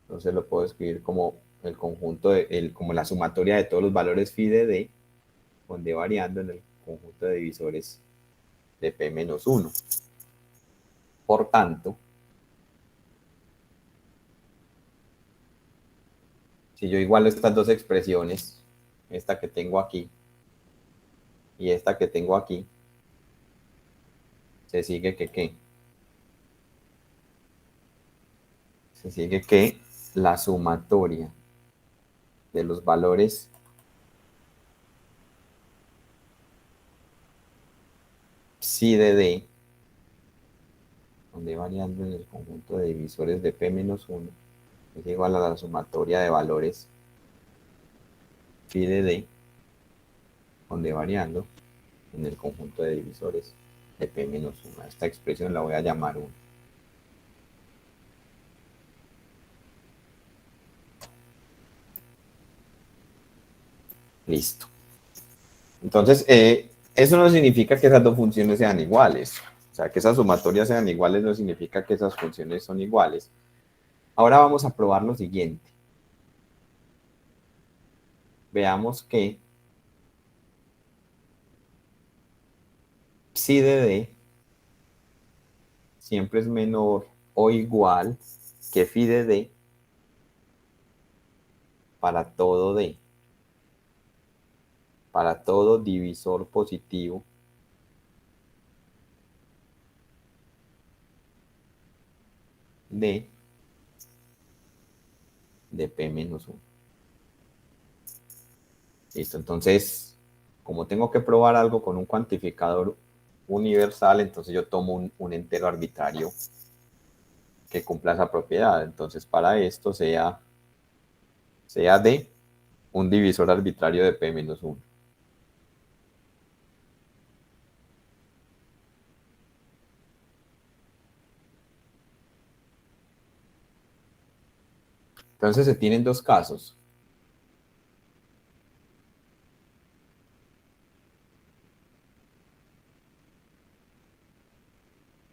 Entonces lo puedo escribir como el conjunto, como la sumatoria de todos los valores phi de d con d variando en el conjunto de divisores de p-1. Por tanto, si yo igualo estas dos expresiones, esta que tengo aquí y esta que tengo aquí, se sigue que ¿qué? Se sigue que la sumatoria de los valores psi de d, donde variando en el conjunto de divisores de p-1, es igual a la sumatoria de valores phi de d, donde variando en el conjunto de divisores de p-1. Esta expresión la voy a llamar 1. Listo. Entonces, eso no significa que esas dos funciones sean iguales. O sea, que esas sumatorias sean iguales no significa que esas funciones son iguales. Ahora vamos a probar lo siguiente. Veamos que psi de d siempre es menor o igual que phi de d para todo d, para todo divisor positivo de p-1. Listo, entonces, como tengo que probar algo con un cuantificador universal, entonces yo tomo un entero arbitrario que cumpla esa propiedad. Entonces, para esto sea d un divisor arbitrario de p-1. Entonces se tienen dos casos.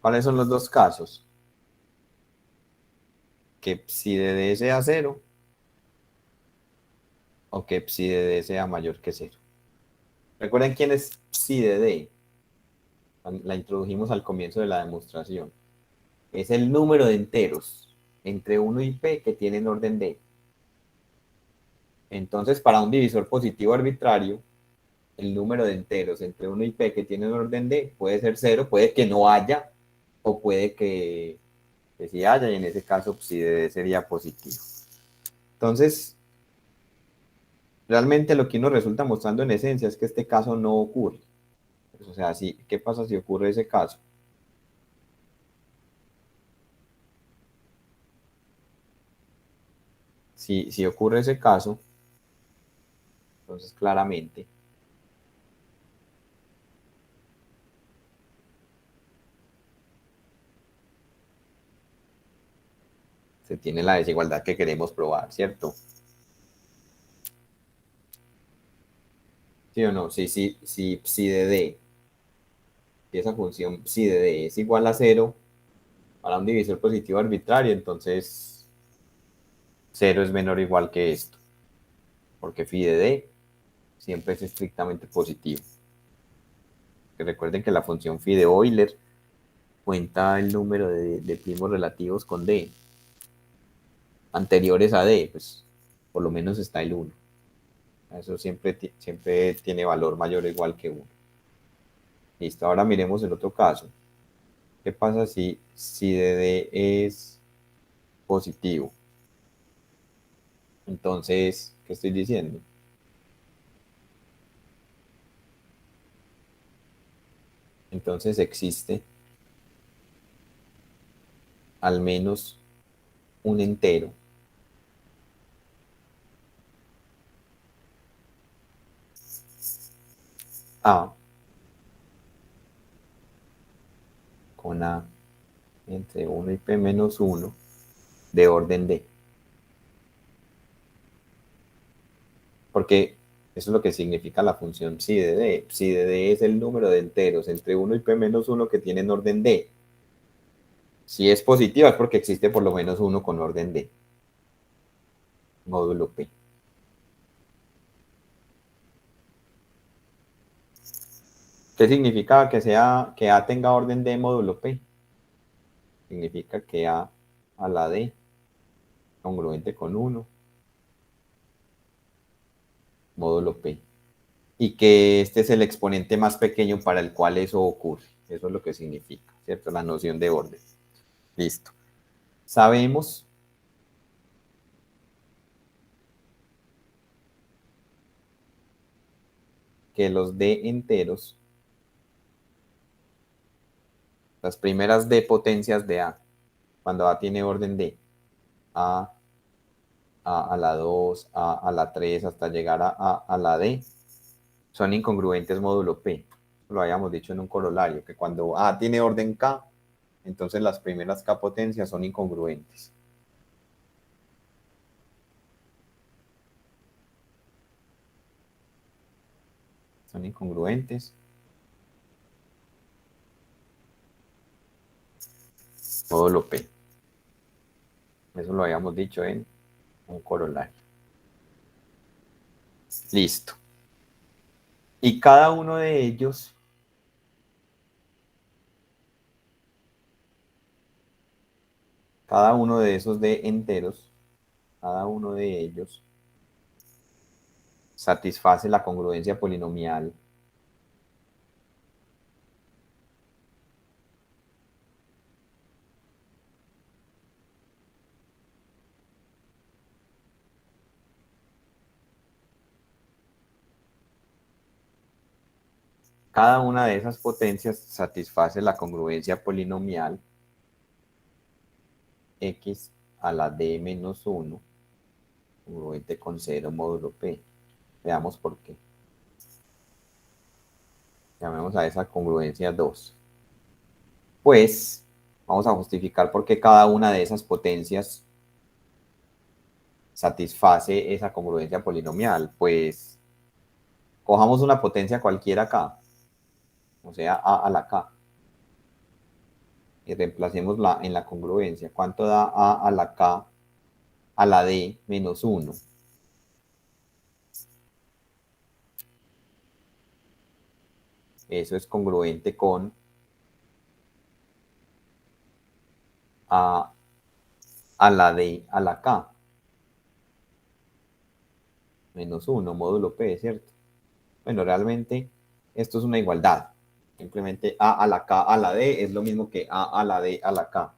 ¿Cuáles son los dos casos? Que psi de D sea cero o que psi de D sea mayor que cero. Recuerden quién es psi de D. La introdujimos al comienzo de la demostración. Es el número de enteros entre 1 y p que tienen orden D. Entonces, para un divisor positivo arbitrario, el número de enteros entre 1 y p que tienen orden D puede ser cero, puede que no haya, o puede que sí haya, y en ese caso psi de D sería positivo. Entonces, realmente lo que nos resulta mostrando en esencia es que este caso no ocurre. O sea, ¿qué pasa si ocurre ese caso? Si ocurre ese caso, entonces claramente se tiene la desigualdad que queremos probar, ¿cierto? ¿Sí o no? Si psi de D, si esa función psi de D es igual a cero para un divisor positivo arbitrario, entonces cero es menor o igual que esto, porque phi de D siempre es estrictamente positivo. Que recuerden que la función phi de Euler cuenta el número de primos relativos con D. Anteriores a D, pues por lo menos está el 1. Eso siempre tiene valor mayor o igual que 1. Listo, ahora miremos el otro caso. ¿Qué pasa si de D es positivo? Entonces, ¿qué estoy diciendo? Entonces existe al menos un entero A con A entre 1 y P menos 1 de orden D. Porque eso es lo que significa la función psi de D. Psi de D es el número de enteros entre 1 y P menos 1 que tienen orden D. Si es positiva es porque existe por lo menos uno con orden D, módulo P. ¿Qué significa que A tenga orden D módulo P? Significa que a la D congruente con 1 módulo P. Y que este es el exponente más pequeño para el cual eso ocurre. Eso es lo que significa, ¿cierto? La noción de orden. Listo. Sabemos que los D enteros, las primeras D potencias de A, cuando A tiene orden D, A a la 2, a la 3, hasta llegar a la D, son incongruentes módulo P. Lo habíamos dicho en un corolario, que cuando A tiene orden K, entonces las primeras K potencias son incongruentes. Son incongruentes. Módulo P. Eso lo habíamos dicho en un corolario. Listo. Y cada uno de ellos cada uno de esos D enteros, cada uno de ellos satisface la congruencia polinomial cada una de esas potencias satisface la congruencia polinomial x a la d menos 1 congruente con 0 módulo p. Veamos por qué. Llamemos a esa congruencia 2. Pues vamos a justificar por qué cada una de esas potencias satisface esa congruencia polinomial? Pues cojamos una potencia cualquiera acá, o sea, a la k, y reemplacémosla en la congruencia. ¿Cuánto da a la k a la d menos 1? Eso es congruente con a la d a la k menos 1 módulo p, ¿cierto? Bueno, realmente esto es una igualdad. Simplemente a la k a la d es lo mismo que a la d a la k.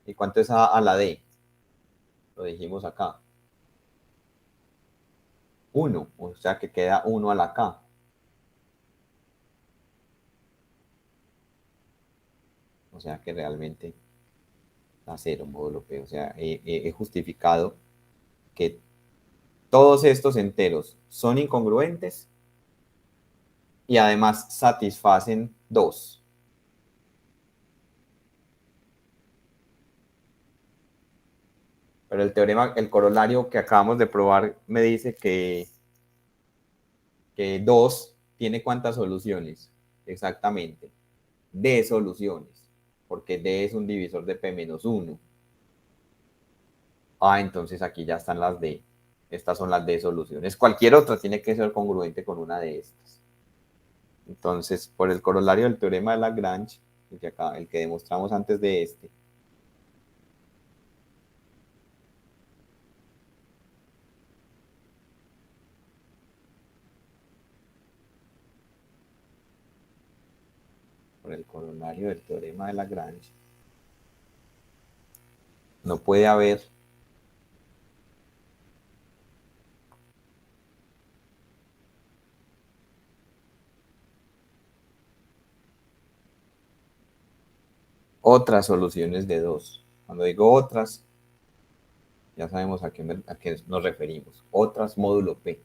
¿Y cuánto es a la d? Lo dijimos acá. 1, o sea que queda 1 a la k. O sea que realmente da 0 módulo p. O sea, he justificado que todos estos enteros son incongruentes y además satisfacen 2. Pero el teorema, el corolario que acabamos de probar me dice que 2 tiene ¿cuántas soluciones? Exactamente. D soluciones. Porque D es un divisor de P menos 1. Ah, entonces aquí ya están las D. Estas son las D soluciones. Cualquier otra tiene que ser congruente con una de estas. Entonces, por el corolario del teorema de Lagrange, el que demostramos antes de este, por el corolario del teorema de Lagrange, no puede haber otras soluciones de 2. Cuando digo otras, ya sabemos a qué nos referimos. Otras módulo P.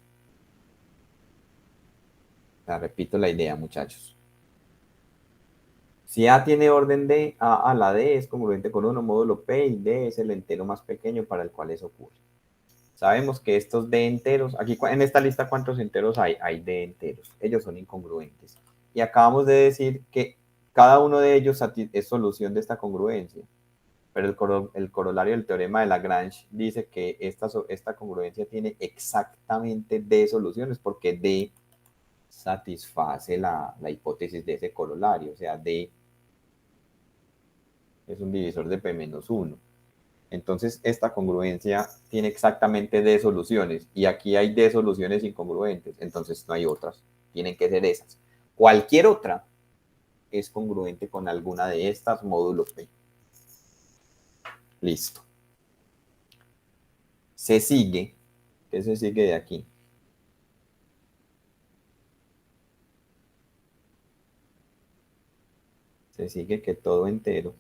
La repito la idea, muchachos. Si A tiene orden D, A a la D es congruente con 1 módulo P y D es el entero más pequeño para el cual eso ocurre. Sabemos que estos D enteros, aquí en esta lista, ¿cuántos enteros hay? Hay D enteros. Ellos son incongruentes. Y acabamos de decir que cada uno de ellos es solución de esta congruencia. Pero el corolario del teorema de Lagrange dice que esta congruencia tiene exactamente D soluciones porque D satisface la hipótesis de ese corolario. O sea, D es un divisor de P menos 1. Entonces, esta congruencia tiene exactamente D soluciones y aquí hay D soluciones incongruentes, entonces no hay otras, tienen que ser esas. Cualquier otra es congruente con alguna de estas módulos P. Listo. Se sigue, ¿qué se sigue de aquí? Se sigue que todo entero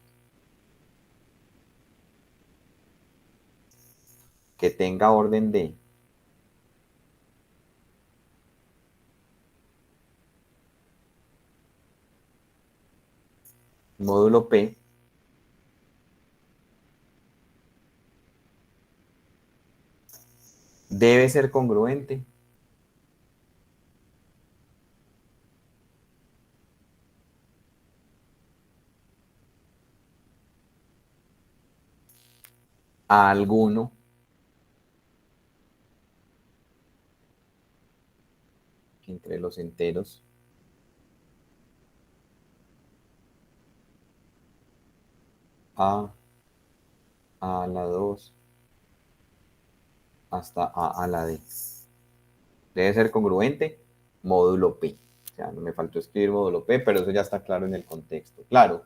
que tenga orden D módulo P debe ser congruente a alguno entre los enteros a la 2 hasta a la D. Debe ser congruente, módulo P. O sea, no me faltó escribir módulo P, pero eso ya está claro en el contexto. Claro,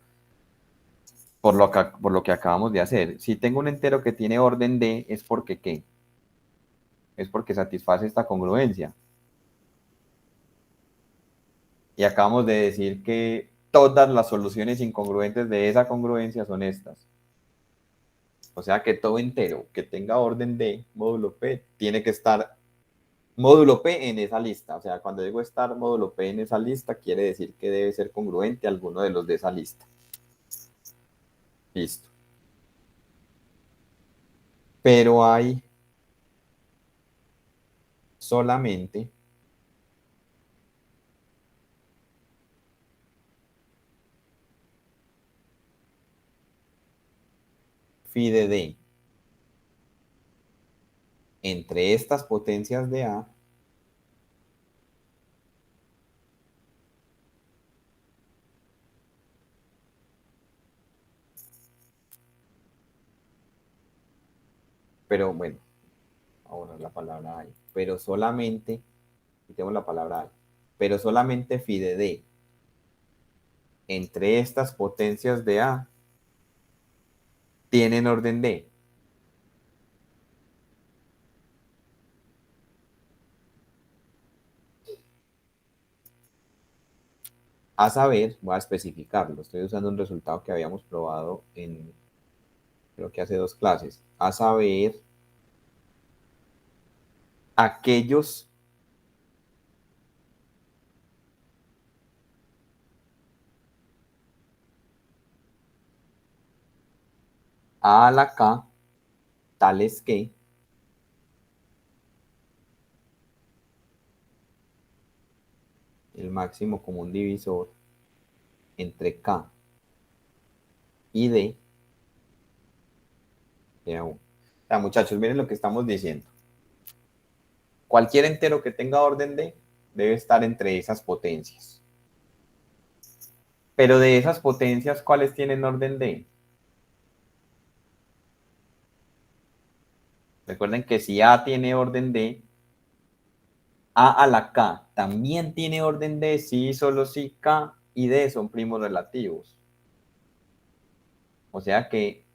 por lo que acabamos de hacer. Si tengo un entero que tiene orden D, ¿es porque qué? Es porque satisface esta congruencia. Y acabamos de decir que todas las soluciones incongruentes de esa congruencia son estas. O sea que todo entero que tenga orden D, módulo P, tiene que estar módulo P en esa lista. O sea, cuando digo estar módulo P en esa lista, quiere decir que debe ser congruente a alguno de los de esa lista. Listo. pero hay solamente phi de D entre estas potencias de A pero bueno, ahora la palabra hay, pero solamente, quitemos la palabra hay, pero solamente phi de D entre estas potencias de A tienen orden D. A saber, voy a especificarlo, estoy usando un resultado que habíamos probado en, creo que hace 2 clases, a saber, aquellos A la K, tales que el máximo común divisor entre K y D sea 1. O sea, muchachos, miren lo que estamos diciendo. Cualquier entero que tenga orden D debe estar entre esas potencias. Pero de esas potencias, ¿cuáles tienen orden D? Recuerden que si A tiene orden D, A la K también tiene orden D si solo si K y D son primos relativos. O sea que,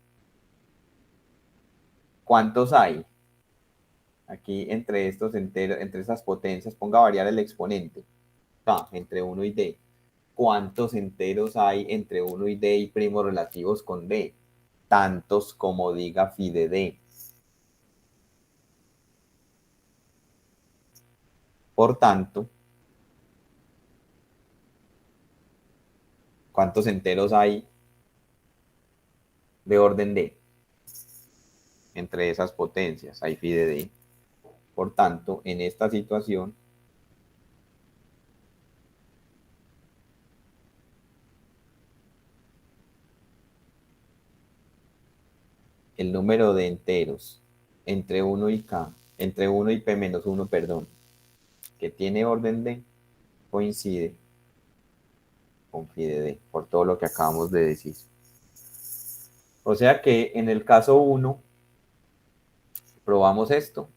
¿cuántos hay? Aquí entre estos enteros, entre esas potencias, ponga a variar el exponente. K entre 1 y D. ¿Cuántos enteros hay entre 1 y D y primos relativos con D? Tantos como diga phi de D. Por tanto, ¿cuántos enteros hay de orden D entre esas potencias? Hay phi de D. Por tanto, en esta situación, el número de enteros entre 1 y K, entre 1 y P menos 1, perdón, que tiene orden D, coincide con phi de D, por todo lo que acabamos de decir. O sea que en el caso 1, probamos esto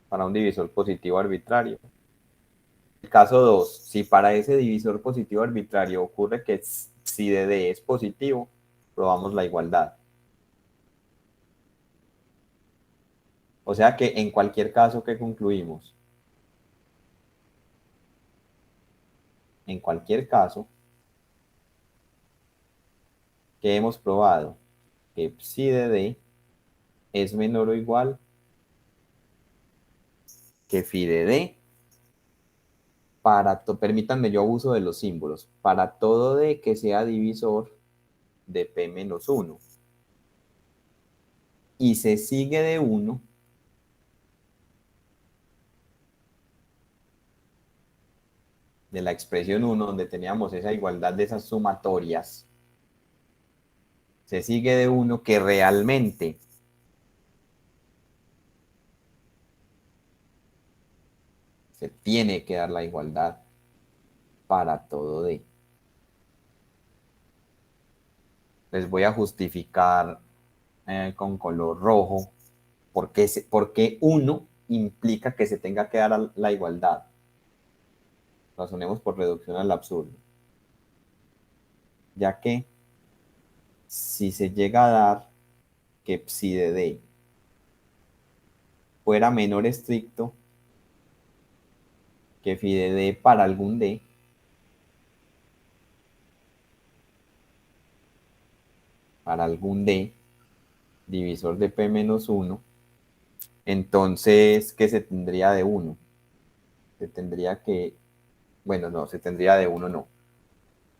para un divisor positivo arbitrario. El caso 2, si para ese divisor positivo arbitrario ocurre que si de D es positivo, probamos la igualdad. O sea que en cualquier caso que concluimos, en cualquier caso que hemos probado que psi de D es menor o igual que phi de D para, permítanme, yo abuso de los símbolos, para todo D que sea divisor de P menos 1. Y se sigue de 1 de la expresión 1, donde teníamos esa igualdad de esas sumatorias, se sigue de 1 que realmente se tiene que dar la igualdad para todo D. Les voy a justificar con color rojo porque 1 implica que se tenga que dar la igualdad. Razonemos por reducción al absurdo. Ya que si se llega a dar que psi de D fuera menor estricto que phi de D para algún D, divisor de P menos 1, entonces, ¿qué se tendría de 1? Se tendría que, bueno, no, se tendría de 1, no.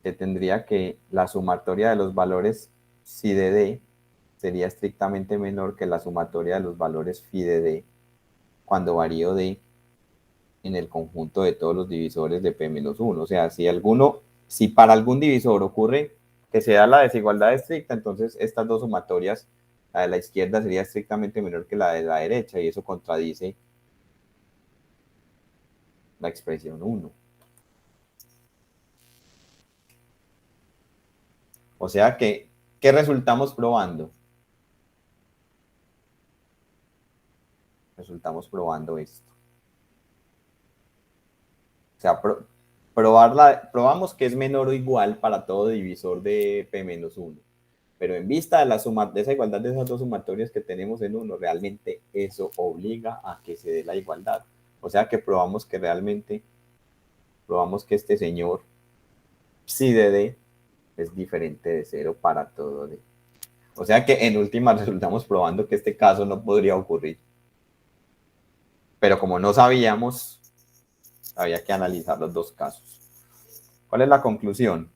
Se tendría que la sumatoria de los valores psi de D sería estrictamente menor que la sumatoria de los valores phi de d cuando varío d en el conjunto de todos los divisores de p-1. O sea, si para algún divisor ocurre que se da la desigualdad estricta, entonces estas dos sumatorias, la de la izquierda sería estrictamente menor que la de la derecha, y eso contradice la expresión 1. O sea que, ¿qué resultamos probando? Resultamos probando esto. O sea, probamos que es menor o igual para todo divisor de P-1. Pero en vista de esa igualdad de esas dos sumatorias que tenemos en 1, realmente eso obliga a que se dé la igualdad. O sea que probamos que este señor psi de D es diferente de 0 para todo D. O sea que en última resultamos probando que este caso no podría ocurrir. Pero como no sabíamos, había que analizar los dos casos. ¿Cuál es la conclusión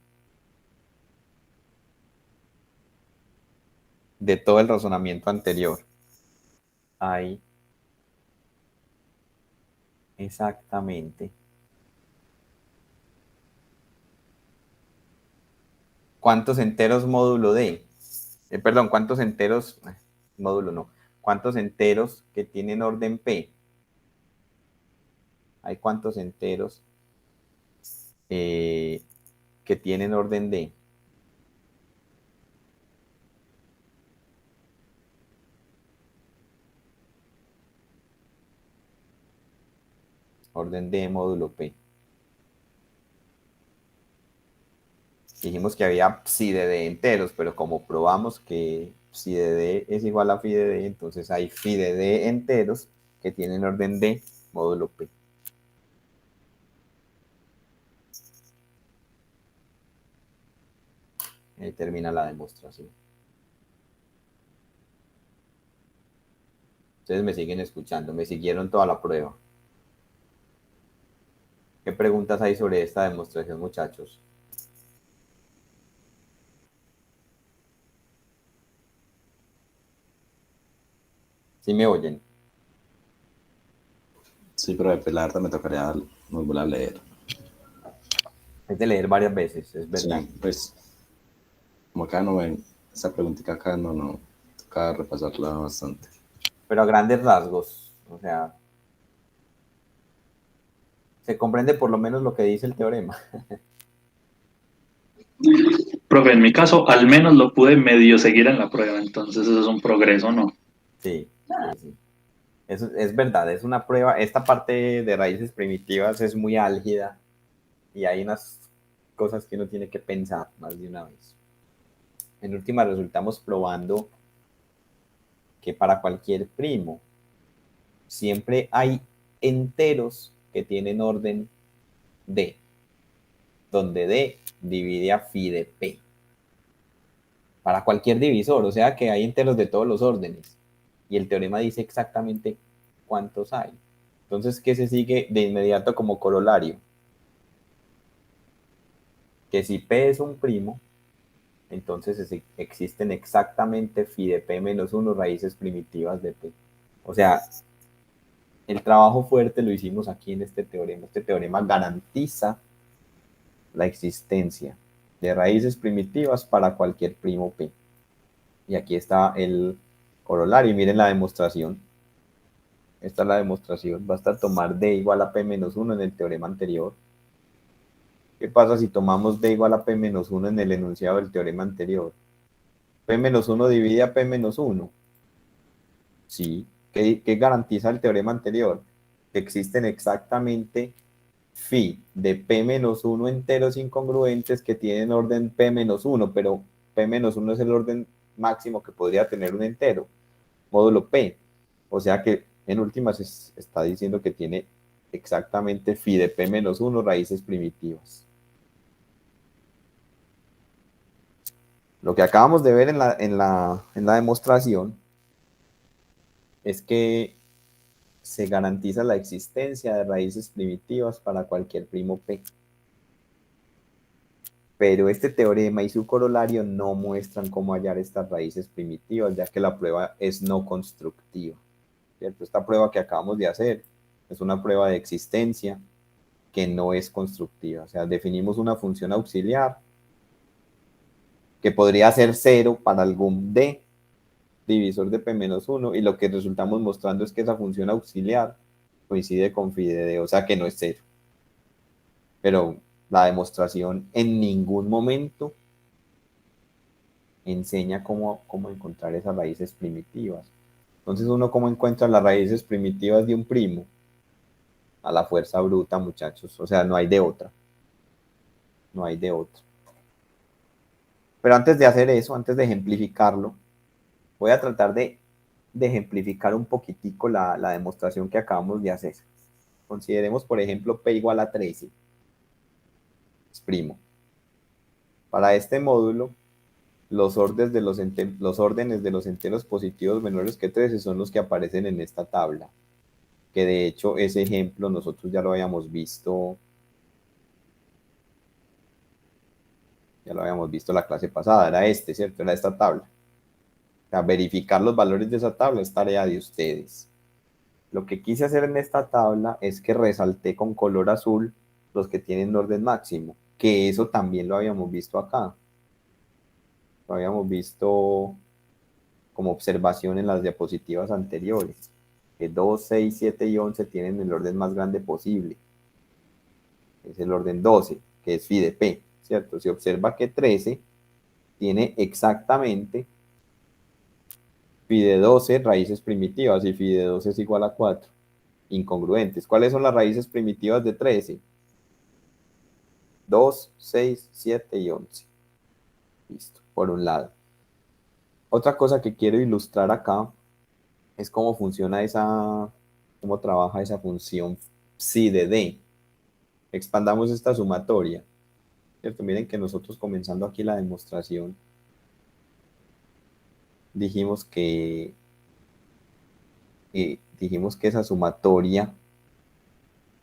de todo el razonamiento anterior? Hay exactamente ¿cuántos enteros módulo D? Perdón, ¿cuántos enteros? Módulo no. ¿Cuántos enteros que tienen orden P? Hay cuántos enteros que tienen orden D. Orden D módulo P. Dijimos que había psi de D enteros, pero como probamos que psi de D es igual a phi de D, entonces hay phi de D enteros que tienen orden D módulo P. Ahí termina la demostración. Ustedes me siguen escuchando, me siguieron toda la prueba. ¿Qué preguntas hay sobre esta demostración, muchachos? ¿Sí me oyen? Sí, pero de pelar me tocaría volver a leer. Es de leer varias veces, es verdad. Sí, pues, como acá no ven, esa preguntita acá no, toca repasarla bastante. Pero a grandes rasgos, o sea, se comprende por lo menos lo que dice el teorema. Profe, en mi caso, al menos lo pude medio seguir en la prueba, entonces eso es un progreso, ¿no? Sí, sí, sí. Eso es verdad, es una prueba. Esta parte de raíces primitivas es muy álgida y hay unas cosas que uno tiene que pensar más de una vez. En última resultamos probando que para cualquier primo siempre hay enteros que tienen orden D, donde D divide a phi de P. Para cualquier divisor, o sea que hay enteros de todos los órdenes. Y el teorema dice exactamente cuántos hay. Entonces, ¿qué se sigue de inmediato como corolario? Que si P es un primo, entonces existen exactamente phi de P menos 1 raíces primitivas de P. O sea, el trabajo fuerte lo hicimos aquí en este teorema. Este teorema garantiza la existencia de raíces primitivas para cualquier primo P. Y aquí está el corolario. Miren la demostración. Esta es la demostración. Basta tomar D igual a P menos 1 en el teorema anterior. ¿Qué pasa si tomamos D igual a P menos 1 en el enunciado del teorema anterior? P menos 1 divide a P menos 1. Sí. ¿Qué garantiza el teorema anterior? Que existen exactamente phi de P menos 1 enteros incongruentes que tienen orden P menos 1, pero P menos 1 es el orden máximo que podría tener un entero, módulo P. O sea que en últimas está diciendo que tiene exactamente phi de P menos 1 raíces primitivas. Lo que acabamos de ver en la demostración es que se garantiza la existencia de raíces primitivas para cualquier primo P. Pero este teorema y su corolario no muestran cómo hallar estas raíces primitivas, ya que la prueba es no constructiva, ¿cierto? Esta prueba que acabamos de hacer es una prueba de existencia que no es constructiva. O sea, definimos una función auxiliar que podría ser 0 para algún D divisor de P-1 y lo que resultamos mostrando es que esa función auxiliar coincide con phi de D, o sea que no es 0. Pero la demostración en ningún momento enseña cómo encontrar esas raíces primitivas. Entonces, ¿uno cómo encuentra las raíces primitivas de un primo? A la fuerza bruta, muchachos. O sea, no hay de otra. No hay de otra. Pero antes de hacer eso, antes de ejemplificarlo, voy a tratar de ejemplificar un poquitico la demostración que acabamos de hacer. Consideremos, por ejemplo, P igual a 13. Es primo. Para este módulo, los órdenes de los enteros positivos menores que 13 son los que aparecen en esta tabla. Que de hecho ese ejemplo nosotros ya lo habíamos visto la clase pasada, era este, ¿cierto? Era esta tabla. O sea, verificar los valores de esa tabla es tarea de ustedes. Lo que quise hacer en esta tabla es que resalté con color azul los que tienen orden máximo, que eso también lo habíamos visto acá. Lo habíamos visto como observación en las diapositivas anteriores, que 2, 6, 7 y 11 tienen el orden más grande posible. Es el orden 12, que es phi de P, ¿cierto? Se observa que 13 tiene exactamente phi de 12 raíces primitivas y phi de 12 es igual a 4, incongruentes. ¿Cuáles son las raíces primitivas de 13? 2, 6, 7 y 11. Listo, por un lado. Otra cosa que quiero ilustrar acá es cómo funciona cómo trabaja esa función psi de D. Expandamos esta sumatoria, ¿cierto? Miren que nosotros comenzando aquí la demostración dijimos que esa sumatoria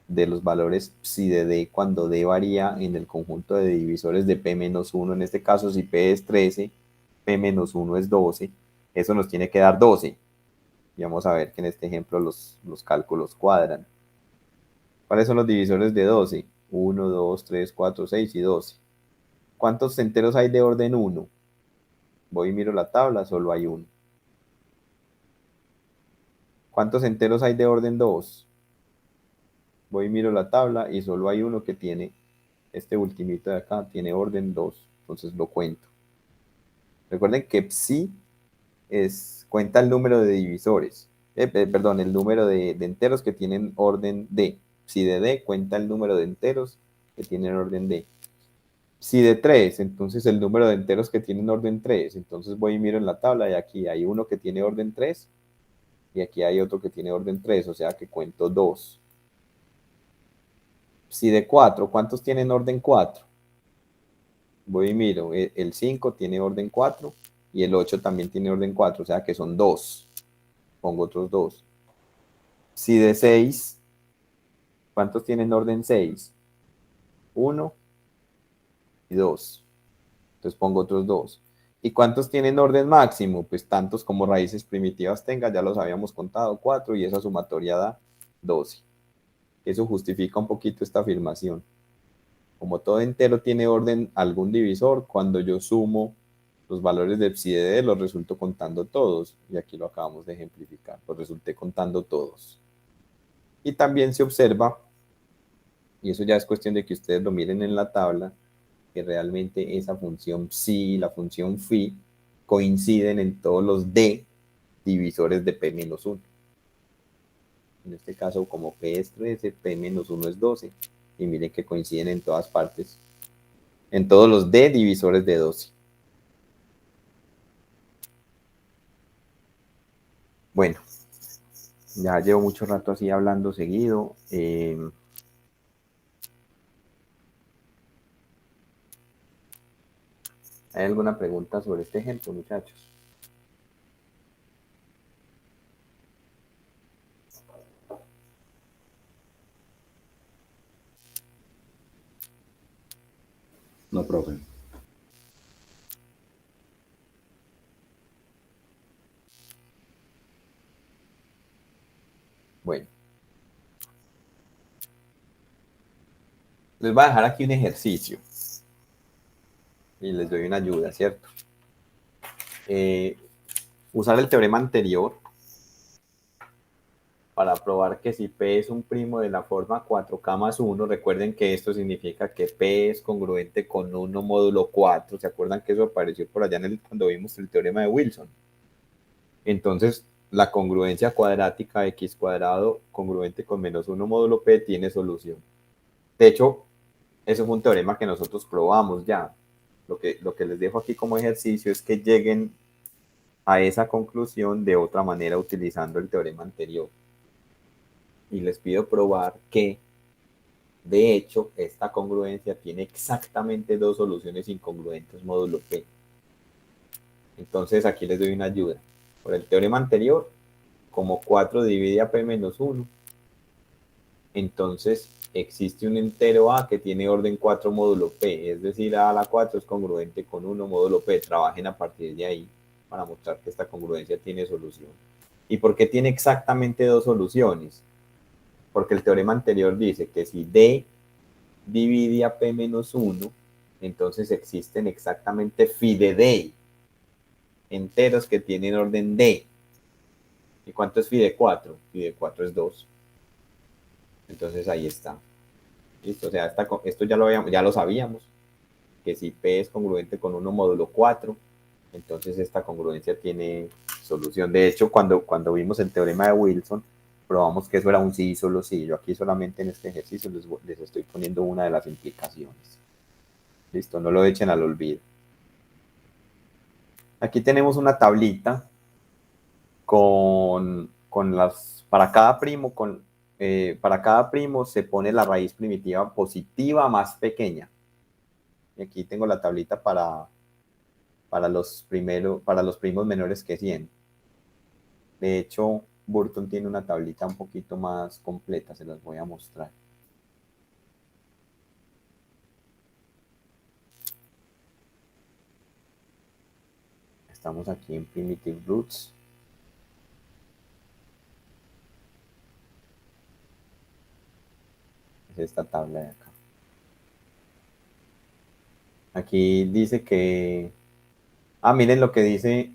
de los valores psi de D cuando D varía en el conjunto de divisores de P-1, en este caso si P es 13, P-1 es 12, eso nos tiene que dar 12. Y vamos a ver que en este ejemplo los cálculos cuadran. ¿Cuáles son los divisores de 12? 1, 2, 3, 4, 6 y 12. ¿Cuántos enteros hay de orden 1? Voy y miro la tabla, solo hay uno. ¿Cuántos enteros hay de orden 2? Voy y miro la tabla y solo hay uno que tiene, este ultimito de acá, tiene orden 2. Entonces lo cuento. Recuerden que psi cuenta el número de divisores. Perdón, el número de enteros que tienen orden D. Psi de D cuenta el número de enteros que tienen orden D. Psi de 3, entonces el número de enteros que tienen orden 3. Entonces voy y miro en la tabla y aquí hay uno que tiene orden 3 y aquí hay otro que tiene orden 3, o sea que cuento 2. Psi de 4, ¿cuántos tienen orden 4? Voy y miro, el 5 tiene orden 4 y el 8 también tiene orden 4, o sea que son 2. Pongo otros 2. Psi de 6, ¿cuántos tienen orden 6? 1 y 2. Entonces pongo otros 2. ¿Y cuántos tienen orden máximo? Pues tantos como raíces primitivas tenga, ya los habíamos contado, 4, y esa sumatoria da 12. Eso justifica un poquito esta afirmación. Como todo entero tiene orden algún divisor, cuando yo sumo los valores de psi de D, los resulto contando todos. Y aquí lo acabamos de ejemplificar, los resulté contando todos. Y también se observa, y eso ya es cuestión de que ustedes lo miren en la tabla, que realmente esa función psi y la función phi coinciden en todos los D divisores de P-1. En este caso, como P es 13, P-1 es 12. Y miren que coinciden en todas partes, en todos los D divisores de 12. Bueno, ya llevo mucho rato así hablando seguido. ¿Hay alguna pregunta sobre este ejemplo, muchachos? No, profe. Bueno, les voy a dejar aquí un ejercicio y les doy una ayuda, ¿cierto? Usar el teorema anterior para probar que si P es un primo de la forma 4K más 1, recuerden que esto significa que P es congruente con 1 módulo 4. ¿Se acuerdan que eso apareció por allá cuando vimos el teorema de Wilson? Entonces, la congruencia cuadrática de x cuadrado congruente con menos 1 módulo P tiene solución. De hecho, eso fue un teorema que nosotros probamos ya. Lo que les dejo aquí como ejercicio es que lleguen a esa conclusión de otra manera utilizando el teorema anterior. Y les pido probar que, de hecho, esta congruencia tiene exactamente dos soluciones incongruentes módulo P. Entonces aquí les doy una ayuda. Por el teorema anterior, como 4 divide a P menos 1, entonces existe un entero A que tiene orden 4 módulo P, es decir, A a la 4 es congruente con 1 módulo P. Trabajen a partir de ahí para mostrar que esta congruencia tiene solución. ¿Y por qué tiene exactamente dos soluciones? Porque el teorema anterior dice que si D divide a P menos 1, entonces existen exactamente phi de D, enteros que tienen orden D. ¿Y cuánto es phi de 4? Phi de 4 es 2. Entonces ahí está. Listo, o sea, esto ya lo sabíamos, que si P es congruente con 1 módulo 4, entonces esta congruencia tiene solución. De hecho, cuando vimos el teorema de Wilson, probamos que eso era un sí y solo sí. Yo aquí solamente en este ejercicio les estoy poniendo una de las implicaciones. Listo, no lo echen al olvido. Aquí tenemos una tablita con las, para cada primo se pone la raíz primitiva positiva más pequeña. Y aquí tengo la tablita para los primos menores que 100. De hecho, Burton tiene una tablita un poquito más completa, se las voy a mostrar. Estamos aquí en Primitive Roots. Es esta tabla de acá. Aquí dice que... miren lo que dice...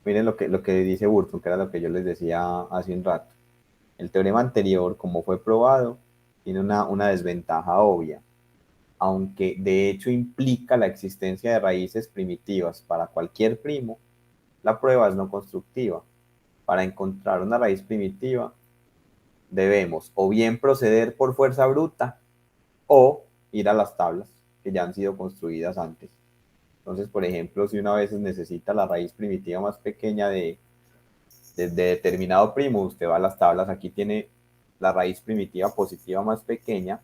Miren lo que dice Burton, que era lo que yo les decía hace un rato. El teorema anterior, como fue probado, tiene una desventaja obvia, aunque de hecho implica la existencia de raíces primitivas para cualquier primo, la prueba es no constructiva. Para encontrar una raíz primitiva, debemos o bien proceder por fuerza bruta o ir a las tablas que ya han sido construidas antes. Entonces, por ejemplo, si una vez necesita la raíz primitiva más pequeña de determinado primo, usted va a las tablas, aquí tiene la raíz primitiva positiva más pequeña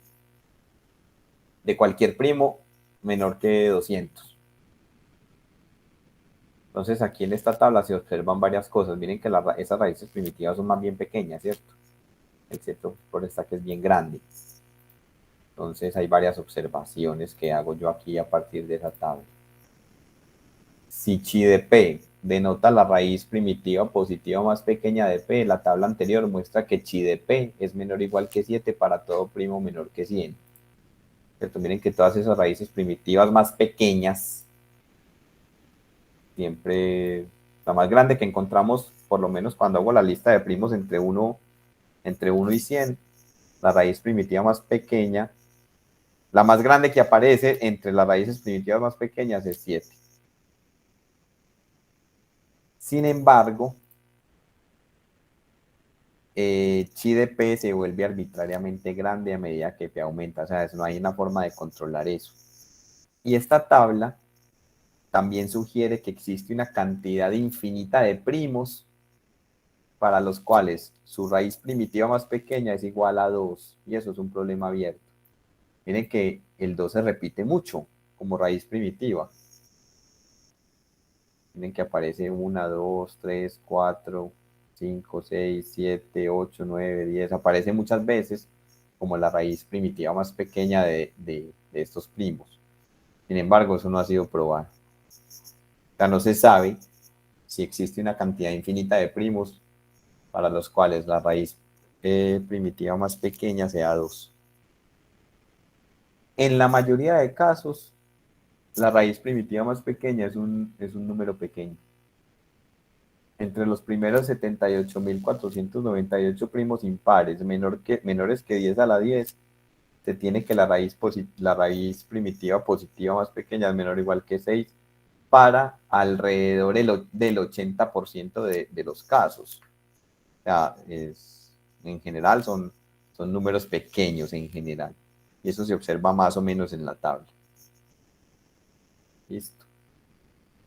de cualquier primo menor que 200. Entonces aquí en esta tabla se observan varias cosas. Miren que esas raíces primitivas son más bien pequeñas, ¿cierto? Excepto por esta que es bien grande. Entonces hay varias observaciones que hago yo aquí a partir de esa tabla. Si chi de P denota la raíz primitiva positiva más pequeña de P, la tabla anterior muestra que chi de P es menor o igual que 7 para todo primo menor que 100. ¿Cierto? Miren que todas esas raíces primitivas más pequeñas, siempre la más grande que encontramos, por lo menos cuando hago la lista de primos entre 1 y 100, la raíz primitiva más pequeña, la más grande que aparece entre las raíces primitivas más pequeñas es 7. Sin embargo, chi de P se vuelve arbitrariamente grande a medida que P aumenta, o sea, no hay una forma de controlar eso. Y esta tabla también sugiere que existe una cantidad infinita de primos para los cuales su raíz primitiva más pequeña es igual a 2, y eso es un problema abierto. Miren que el 2 se repite mucho como raíz primitiva. Miren que aparece 1, 2, 3, 4, 5, 6, 7, 8, 9, 10. Aparece muchas veces como la raíz primitiva más pequeña de estos primos. Sin embargo, eso no ha sido probado. O sea, no se sabe si existe una cantidad infinita de primos para los cuales la raíz primitiva más pequeña sea 2. En la mayoría de casos, la raíz primitiva más pequeña es un número pequeño. Entre los primeros 78.498 primos impares menores que 10 a la 10, se tiene que la raíz primitiva positiva más pequeña es menor o igual que 6 para alrededor del 80% de los casos. O sea, en general son números pequeños en general. Y eso se observa más o menos en la tabla. Listo.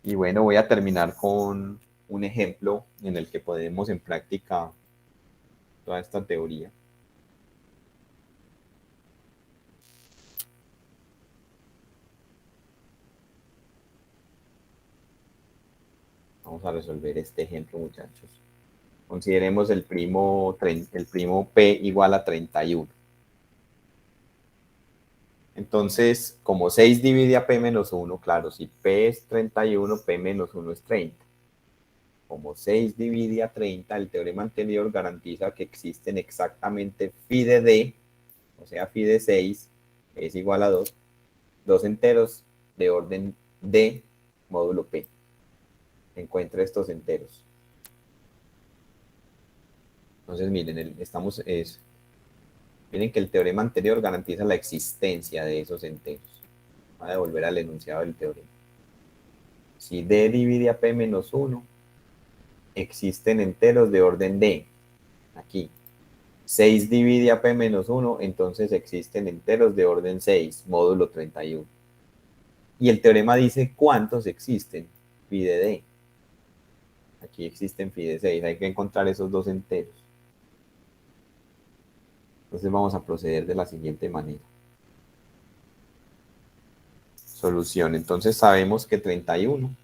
Y bueno, voy a terminar con un ejemplo en el que ponemos en práctica toda esta teoría. Vamos a resolver este ejemplo, muchachos. Consideremos el primo P igual a 31. Entonces, como 6 divide a P menos 1, claro, si P es 31, P menos 1 es 30. Como 6 divide a 30, el teorema anterior garantiza que existen exactamente phi de D, o sea, phi de 6 es igual a 2 enteros de orden D módulo P. Encuentra estos enteros. Entonces, miren, miren que el teorema anterior garantiza la existencia de esos enteros. Voy a devolver al enunciado del teorema. Si D divide a P menos 1, existen enteros de orden D. Aquí. 6 divide a P menos 1, entonces existen enteros de orden 6, módulo 31. Y el teorema dice cuántos existen. Phi de D. Aquí existen phi de 6. Hay que encontrar esos dos enteros. Entonces vamos a proceder de la siguiente manera. Solución. Entonces sabemos que 31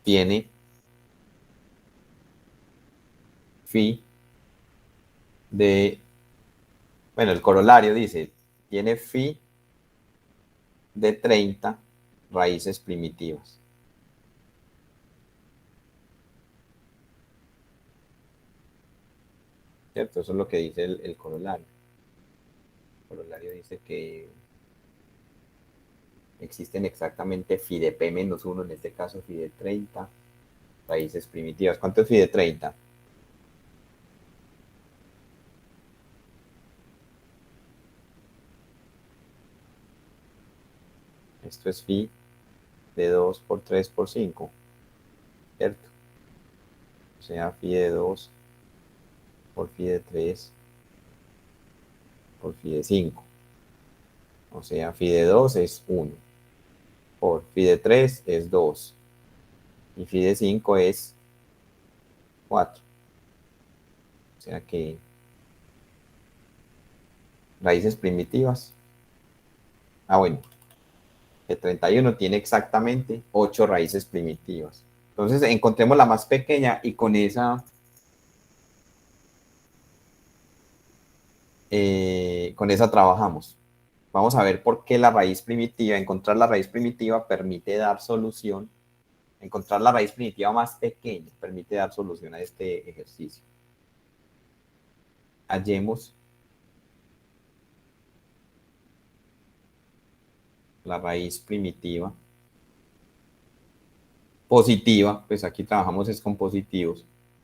tiene phi de, bueno, el corolario dice, tiene phi de 30 raíces primitivas. ¿Cierto? Eso es lo que dice el corolario. El corolario dice que existen exactamente phi de P menos 1, en este caso phi de 30 raíces primitivas. ¿Cuánto es phi de 30? Esto es phi de 2 por 3 por 5, ¿cierto? O sea, phi de 2 por phi de 3 por phi de 5. O sea, phi de 2 es 1. Por phi de 3 es 2. Y phi de 5 es 4. O sea que raíces primitivas. Bueno, el 31 tiene exactamente 8 raíces primitivas. Entonces encontremos la más pequeña y con esa trabajamos. Vamos a ver por qué la raíz primitiva, encontrar la raíz primitiva permite dar solución, encontrar la raíz primitiva más pequeña permite dar solución a este ejercicio. Hallemos la raíz primitiva positiva, pues aquí trabajamos es con positivos,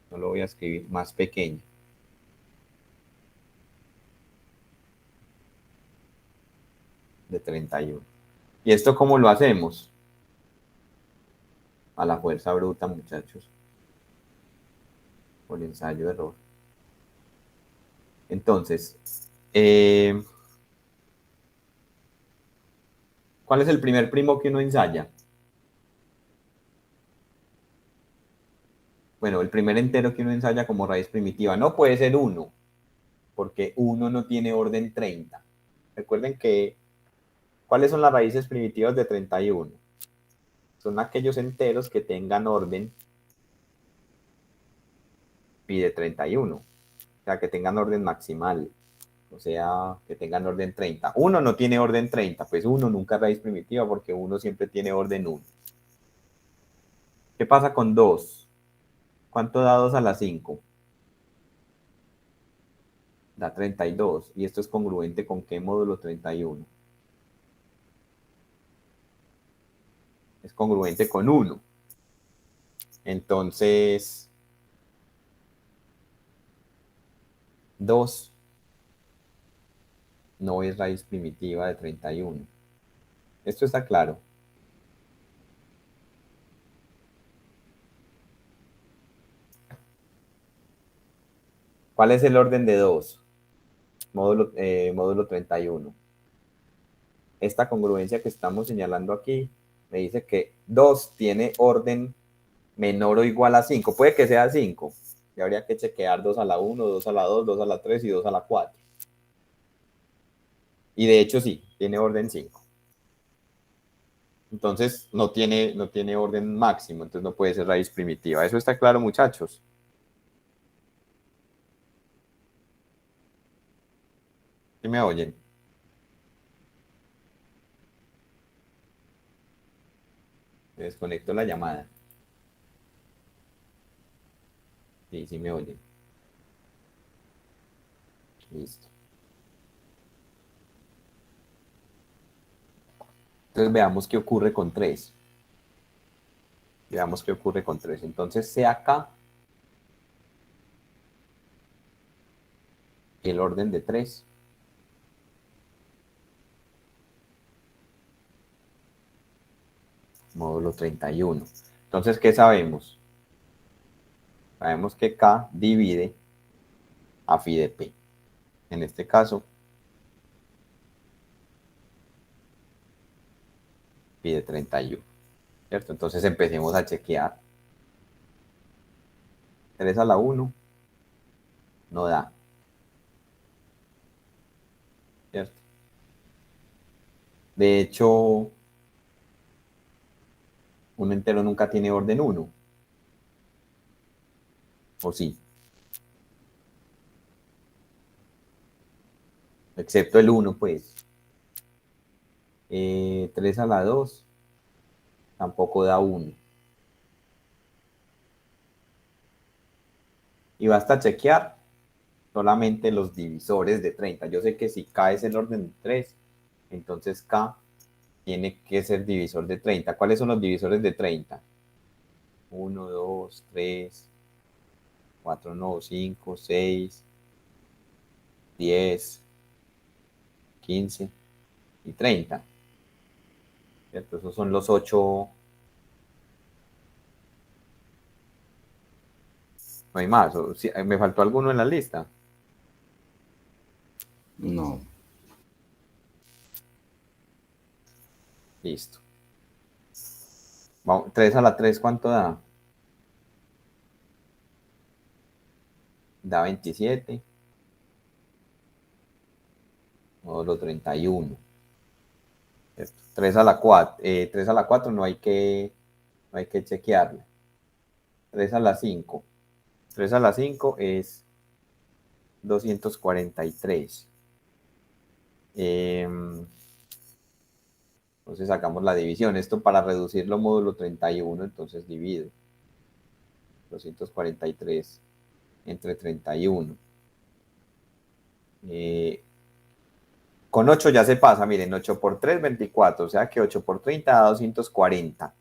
no lo voy a escribir, más pequeña. De 31. ¿Y esto cómo lo hacemos? A la fuerza bruta, muchachos. Por ensayo-error. Entonces, ¿cuál es el primer primo que uno ensaya? Bueno, el primer entero que uno ensaya como raíz primitiva no puede ser 1, porque 1 no tiene orden 30. Recuerden que, ¿cuáles son las raíces primitivas de 31? Son aquellos enteros que tengan orden pi de 31. O sea, que tengan orden maximal. O sea, que tengan orden 30. 1 no tiene orden 30, pues 1 nunca es raíz primitiva porque 1 siempre tiene orden 1. ¿Qué pasa con 2? ¿Cuánto da 2 a la 5? Da 32. ¿Y esto es congruente con qué módulo 31? Es congruente con 1. Entonces, 2 no es raíz primitiva de 31. Esto está claro. ¿Cuál es el orden de 2? Módulo 31. Esta congruencia que estamos señalando aquí me dice que 2 tiene orden menor o igual a 5. Puede que sea 5. Y habría que chequear 2 a la 1, 2 a la 2, 2 a la 3 y 2 a la 4. Y de hecho sí, tiene orden 5. Entonces no tiene orden máximo, entonces no puede ser raíz primitiva. ¿Eso está claro, muchachos? ¿Sí me oyen? Me desconecto la llamada. Sí, sí me oyen. Listo. Entonces veamos qué ocurre con 3. Veamos qué ocurre con 3. Entonces sea acá el orden de 3. Módulo 31. Entonces, ¿qué sabemos? Sabemos que K divide a phi de P. En este caso, pi de 31. ¿Cierto? Entonces empecemos a chequear. 3 a la 1 no da. ¿Cierto? De hecho, un entero nunca tiene orden 1. ¿O sí? Excepto el 1, pues. 3 a la 2 tampoco da 1. Y basta chequear solamente los divisores de 30. Yo sé que si K es el orden de 3, entonces K tiene que ser divisor de 30. ¿Cuáles son los divisores de 30? 1, 2, 3, 4, no, 5, 6, 10, 15 y 30. ¿Cierto? Esos son los 8. No hay más. ¿Me faltó alguno en la lista? No. Listo. Vamos, 3 a la 3, ¿cuánto da? Da 27. Módulo 31. ¿Cierto? 3 a la 4. 3 a la 4 no hay que chequearla. 3 a la 5. 3 a la 5 es 243. Entonces sacamos la división. Esto para reducirlo módulo 31, entonces divido 243 entre 31. Con 8 ya se pasa, miren, 8 por 3, 24, o sea que 8 por 30 da 240.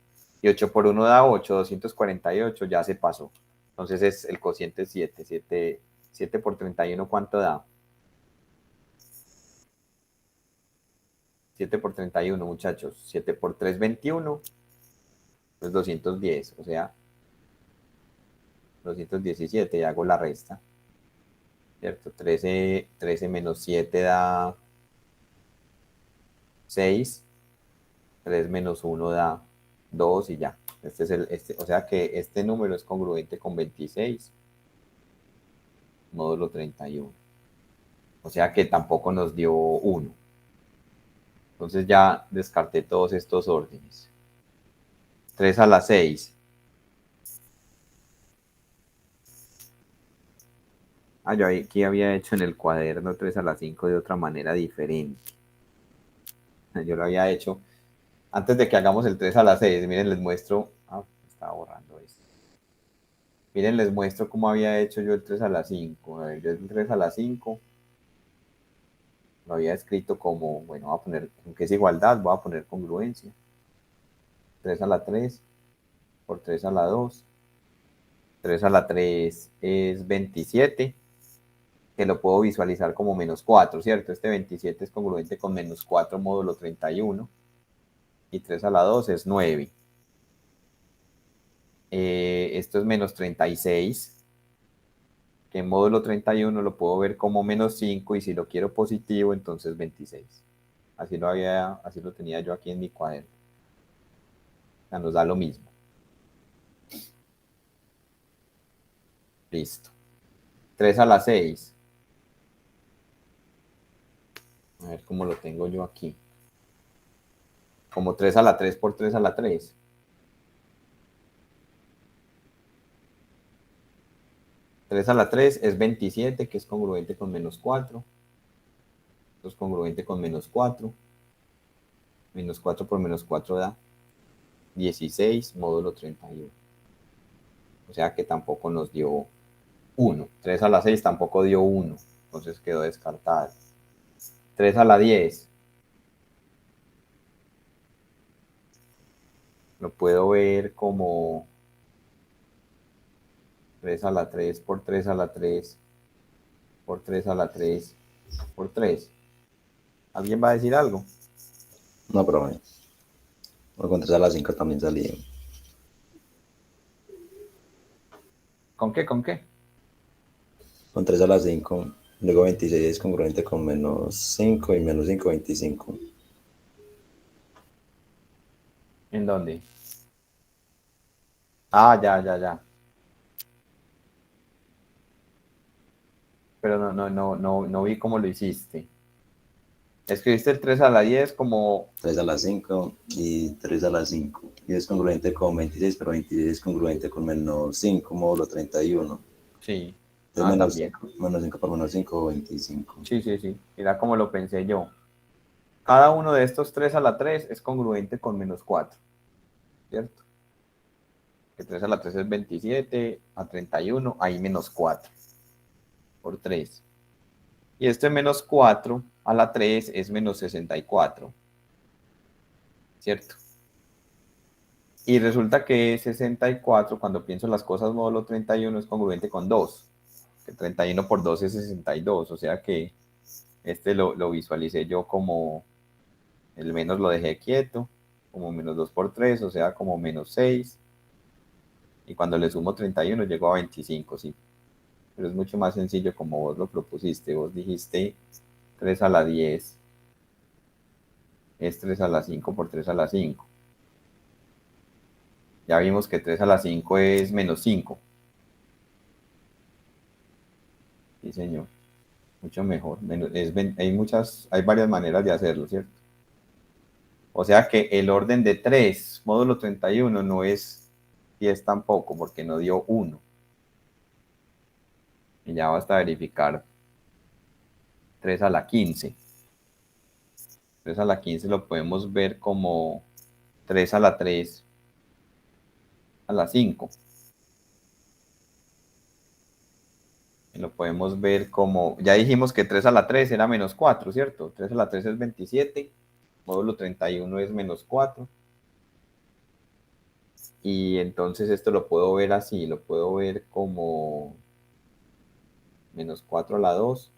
Y 8 por 1 da 8, 248, ya se pasó. Entonces es el cociente 7. 7 por 31, ¿cuánto da? 7 por 31, muchachos. 7 por 3, 21. Pues 210, o sea, 217, y hago la resta. ¿Cierto? 13 menos 7 da 6. 3 menos 1 da 2 y ya. O sea que este número es congruente con 26, módulo 31. O sea que tampoco nos dio 1. Entonces ya descarté todos estos órdenes. 3 a la 6. Yo aquí había hecho en el cuaderno 3 a la 5 de otra manera diferente. Yo lo había hecho antes de que hagamos el 3 a la 6. Miren, les muestro. Estaba borrando esto. Miren, les muestro cómo había hecho yo el 3 a la 5. A ver, yo el 3 a la 5 lo había escrito como, bueno, voy a poner, aunque es igualdad, voy a poner congruencia. 3 a la 3 por 3 a la 2. 3 a la 3 es 27, que lo puedo visualizar como menos 4, ¿cierto? Este 27 es congruente con menos 4 módulo 31. Y 3 a la 2 es 9. Esto es menos 36, que en módulo 31 lo puedo ver como menos 5, y si lo quiero positivo, entonces 26. Así lo tenía yo aquí en mi cuaderno. O sea, nos da lo mismo. Listo. 3 a la 6. A ver cómo lo tengo yo aquí. Como 3 a la 3 por 3 a la 3. 3 a la 3 es 27, que es congruente con menos 4. Esto es congruente con menos 4. Menos 4 por menos 4 da 16 módulo 31. O sea que tampoco nos dio 1. 3 a la 6 tampoco dio 1. Entonces quedó descartado. 3 a la 10. Lo puedo ver como 3 a la 3 por 3 a la 3 por 3 a la 3 por 3. ¿Alguien va a decir algo? No, pero bueno. Con 3 a la 5 también salía. ¿Con qué? ¿Con qué? Con 3 a la 5. Luego 26 es congruente con menos 5 y menos 5, 25. ¿En dónde? Ya. Pero no vi cómo lo hiciste. Escribiste el 3 a la 10 como... 3 a la 5 y 3 a la 5. Y es congruente con 26, pero 26 es congruente con menos 5, módulo 31. Sí. Es menos También. 5, menos 5 por menos 5, 25. Sí. Mira cómo lo pensé yo. Cada uno de estos 3 a la 3 es congruente con menos 4, ¿cierto? Que 3 a la 3 es 27, a 31, ahí menos 4 por 3. Y este menos 4 a la 3 es menos 64, ¿cierto? Y resulta que 64, cuando pienso las cosas módulo 31, es congruente con 2. Que 31 por 2 es 62, o sea que este lo visualicé yo como, el menos lo dejé quieto, como menos 2 por 3, o sea, como menos 6. Y cuando le sumo 31 llego a 25, sí. Pero es mucho más sencillo como vos lo propusiste. Vos dijiste 3 a la 10 es 3 a la 5 por 3 a la 5. Ya vimos que 3 a la 5 es menos 5. Sí, señor. Mucho mejor. Hay varias maneras de hacerlo, ¿cierto? O sea que el orden de 3, módulo 31, no es 10 tampoco, porque no dio 1. Y ya basta verificar 3 a la 15. 3 a la 15 lo podemos ver como 3 a la 3 a la 5. Y lo podemos ver como, ya dijimos que 3 a la 3 era menos 4, ¿cierto? 3 a la 3 es 27, módulo 31 es menos 4. Y entonces esto lo puedo ver así, lo puedo ver como menos 4 a la 2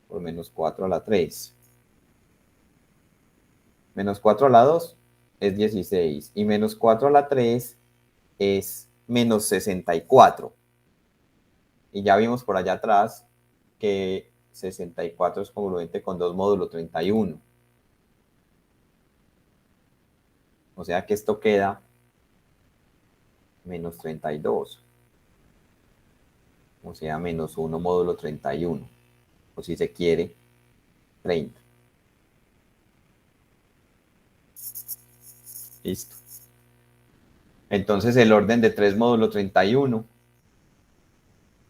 por menos 4 a la 3. Menos 4 a la 2 es 16 y menos 4 a la 3 es menos 64. Y ya vimos por allá atrás que 64 es congruente con 2 módulo 31. O sea que esto queda menos 32. O sea, menos 1 módulo 31. O si se quiere, 30. Listo. Entonces el orden de 3 módulo 31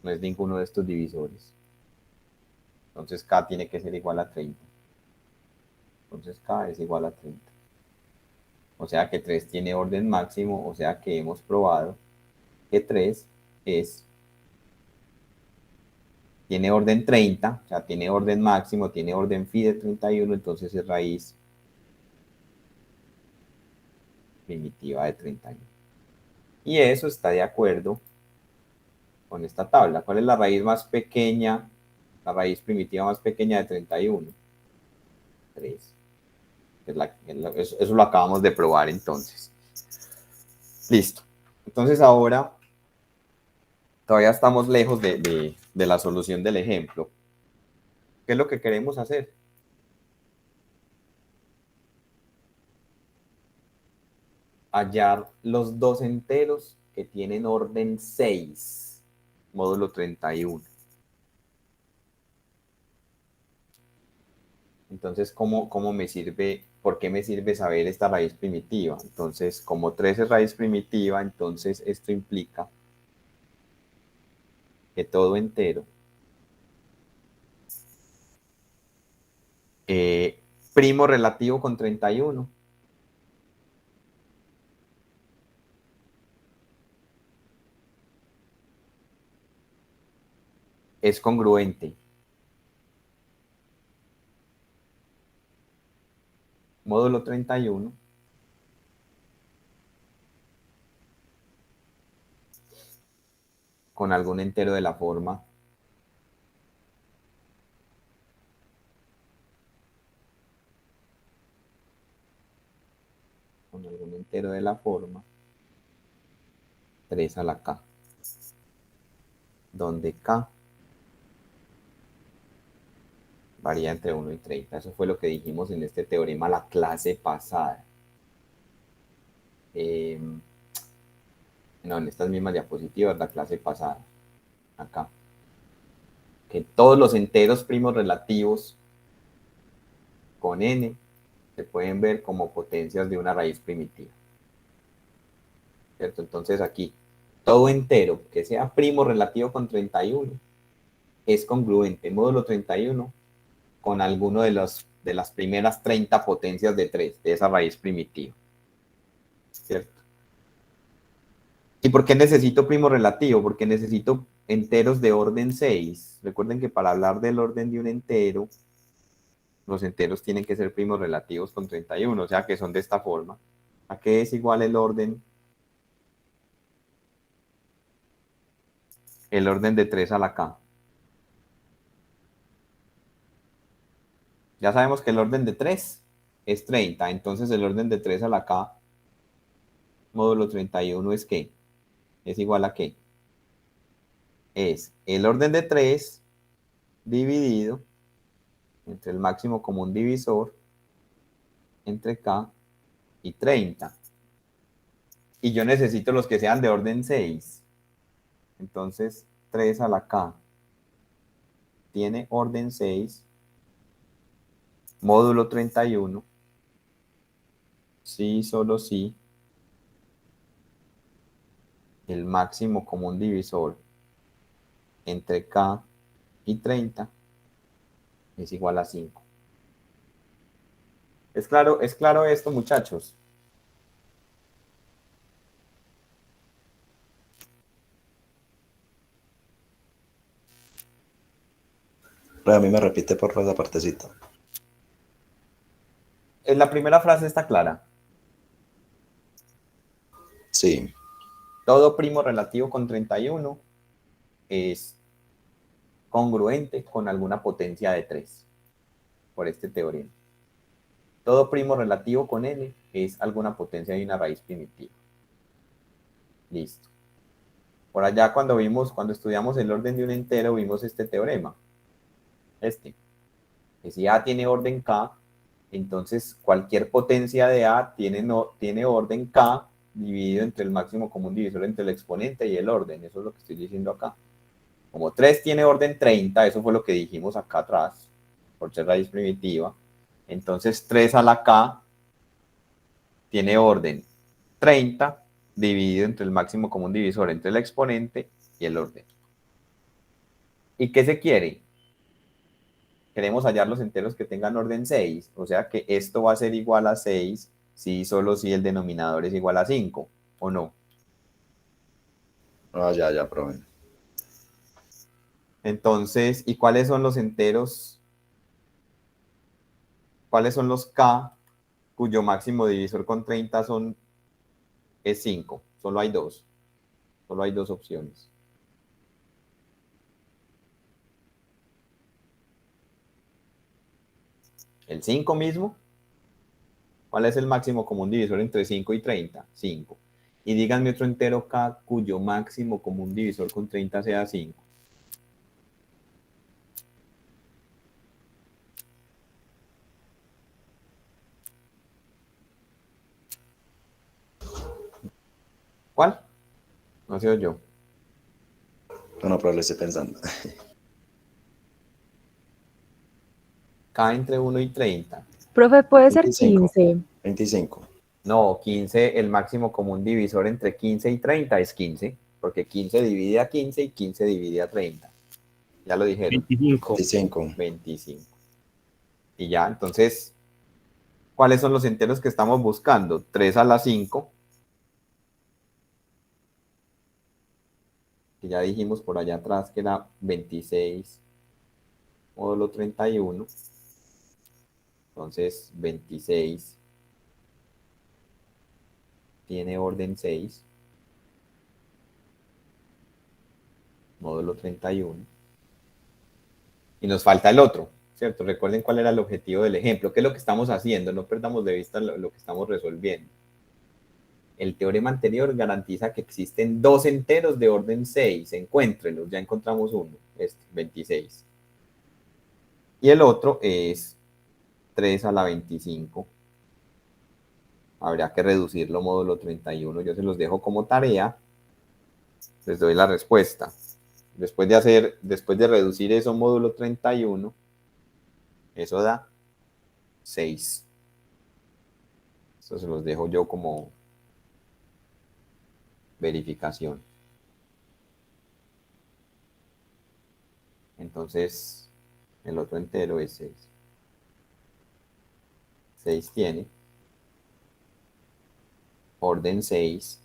no es ninguno de estos divisores. Entonces K tiene que ser igual a 30. Entonces K es igual a 30. O sea que 3 tiene orden máximo, o sea que hemos probado que 3 tiene orden 30, o sea, tiene orden máximo, tiene orden phi de 31, entonces es raíz primitiva de 31. Y eso está de acuerdo con esta tabla. ¿Cuál es la raíz más pequeña, la raíz primitiva más pequeña de 31? 3. Eso lo acabamos de probar entonces. Listo. Entonces ahora todavía estamos lejos de la solución del ejemplo. ¿Qué es lo que queremos hacer? Hallar los dos enteros que tienen orden 6, módulo 31. Entonces, ¿cómo me sirve? ¿Por qué me sirve saber esta raíz primitiva? Entonces, como 3 es raíz primitiva, entonces esto implica que todo entero primo relativo con 31 es congruente. Módulo 31 con algún entero de la forma con algún entero de la forma 3 a la K, donde K varía entre 1 y 30. Eso fue lo que dijimos en este teorema la clase pasada. No, en estas mismas diapositivas, la clase pasada. Acá. Que todos los enteros primos relativos con n se pueden ver como potencias de una raíz primitiva. ¿Cierto? Entonces aquí, todo entero que sea primo relativo con 31 es congruente, módulo 31, con alguno de las primeras 30 potencias de 3, de esa raíz primitiva. ¿Cierto? ¿Y por qué necesito primo relativo? Porque necesito enteros de orden 6. Recuerden que para hablar del orden de un entero, los enteros tienen que ser primos relativos con 31, o sea que son de esta forma. ¿A qué es igual el orden? El orden de 3 a la K. Ya sabemos que el orden de 3 es 30, entonces el orden de 3 a la K, módulo 31, ¿es qué? ¿Es igual a qué? Es el orden de 3 dividido entre el máximo común divisor entre K y 30. Y yo necesito los que sean de orden 6. Entonces, 3 a la K tiene orden 6, módulo 31, sí, solo sí, el máximo común divisor entre K y 30 es igual a 5. ¿Es claro esto, muchachos? A mí me repite por favor esa partecita. En la primera frase está clara. Sí. Todo primo relativo con 31 es congruente con alguna potencia de 3, por este teorema. Todo primo relativo con n es alguna potencia de una raíz primitiva. Listo. Por allá cuando estudiamos el orden de un entero, vimos este teorema. Que si A tiene orden K, entonces cualquier potencia de A tiene orden K dividido entre el máximo común divisor entre el exponente y el orden. Eso es lo que estoy diciendo acá. Como 3 tiene orden 30, eso fue lo que dijimos acá atrás, por ser raíz primitiva. Entonces 3 a la K tiene orden 30 dividido entre el máximo común divisor entre el exponente y el orden. ¿Y qué se quiere? Queremos hallar los enteros que tengan orden 6, o sea que esto va a ser igual a 6 si solo si el denominador es igual a 5, ¿o no? Ah, ya, profe. Entonces, ¿y cuáles son los enteros? ¿Cuáles son los k cuyo máximo divisor con 30 es 5? Solo hay dos. Solo hay dos opciones. ¿El 5 mismo? ¿Cuál es el máximo común divisor entre 5 y 30? 5. Y díganme otro entero k cuyo máximo común divisor con 30 sea 5. ¿Cuál? No sé yo. No, pero lo estoy pensando. K entre 1 y 30. Profe, puede ser 25. 15. 25. No, 15, el máximo común divisor entre 15 y 30 es 15, porque 15 divide a 15 y 15 divide a 30. Ya lo dijeron. 25. 25. 25. Y ya, entonces, ¿cuáles son los enteros que estamos buscando? 3 a la 5, que ya dijimos por allá atrás que era 26 módulo 31. Entonces, 26 tiene orden 6, módulo 31. Y nos falta el otro, ¿cierto? Recuerden cuál era el objetivo del ejemplo, qué es lo que estamos haciendo, no perdamos de vista lo que estamos resolviendo. El teorema anterior garantiza que existen dos enteros de orden 6, encuéntrelos, ya encontramos uno, este, 26. Y el otro es 3 a la 25. Habría que reducirlo módulo 31, yo se los dejo como tarea, les doy la respuesta. Después de reducir eso módulo 31, eso da 6. Esto se los dejo yo como verificación. Entonces, el otro entero es 6. 6 tiene orden 6,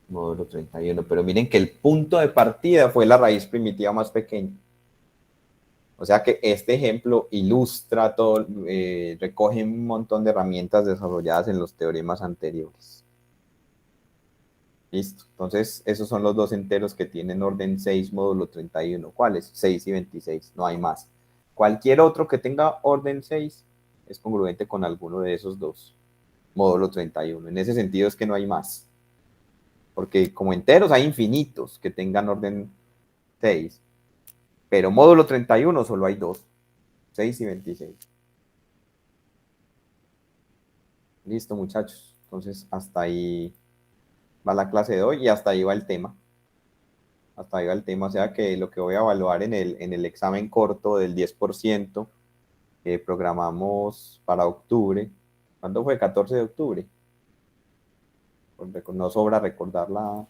módulo 31. Pero miren que el punto de partida fue la raíz primitiva más pequeña. O sea que este ejemplo ilustra todo, recoge un montón de herramientas desarrolladas en los teoremas anteriores. Listo. Entonces, esos son los dos enteros que tienen orden 6, módulo 31. ¿Cuáles? 6 y 26. No hay más. Cualquier otro que tenga orden 6 es congruente con alguno de esos dos. Módulo 31. En ese sentido es que no hay más. Porque como enteros hay infinitos que tengan orden 6. Pero módulo 31 solo hay dos. 6 y 26. Listo, muchachos. Entonces, hasta ahí va la clase de hoy y hasta ahí va el tema. Hasta ahí va el tema. O sea que lo que voy a evaluar en el examen corto del 10% que programamos para octubre. ¿Cuándo fue? 14 de octubre. No sobra recordar la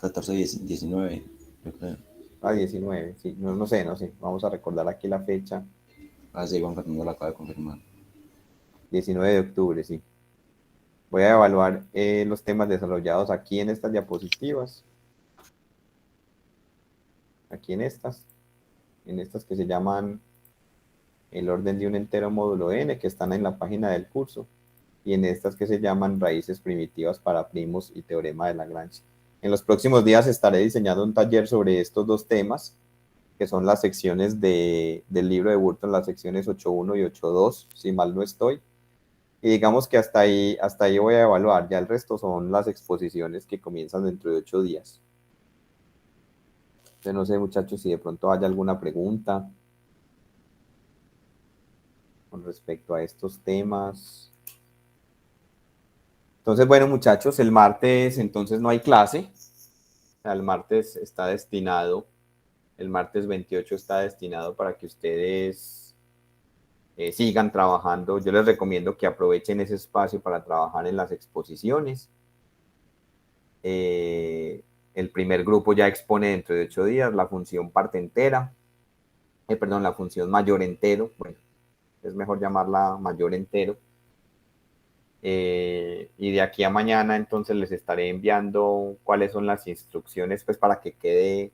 14, 19, yo creo. 19. Sí, no sé. Vamos a recordar aquí la fecha. Ah, sí, Juan Fernando lo acaba de confirmar. 19 de octubre, sí. Voy a evaluar los temas desarrollados aquí en estas diapositivas. Aquí en estas que se llaman el orden de un entero módulo n, que están en la página del curso, y en estas que se llaman raíces primitivas para primos y teorema de Lagrange. En los próximos días estaré diseñando un taller sobre estos dos temas, que son las secciones del libro de Burton, las secciones 8.1 y 8.2, si mal no estoy. Y digamos que hasta ahí voy a evaluar. Ya el resto son las exposiciones que comienzan dentro de 8 días. Yo no sé, muchachos, si de pronto haya alguna pregunta con respecto a estos temas. Entonces, bueno, muchachos, el martes entonces no hay clase. O sea, el martes 28 está destinado para que ustedes sigan trabajando. Yo les recomiendo que aprovechen ese espacio para trabajar en las exposiciones. El primer grupo ya expone dentro de 8 días la función parte entera, la función mayor entero, bueno, es mejor llamarla mayor entero. Y de aquí a mañana entonces les estaré enviando cuáles son las instrucciones pues para que quede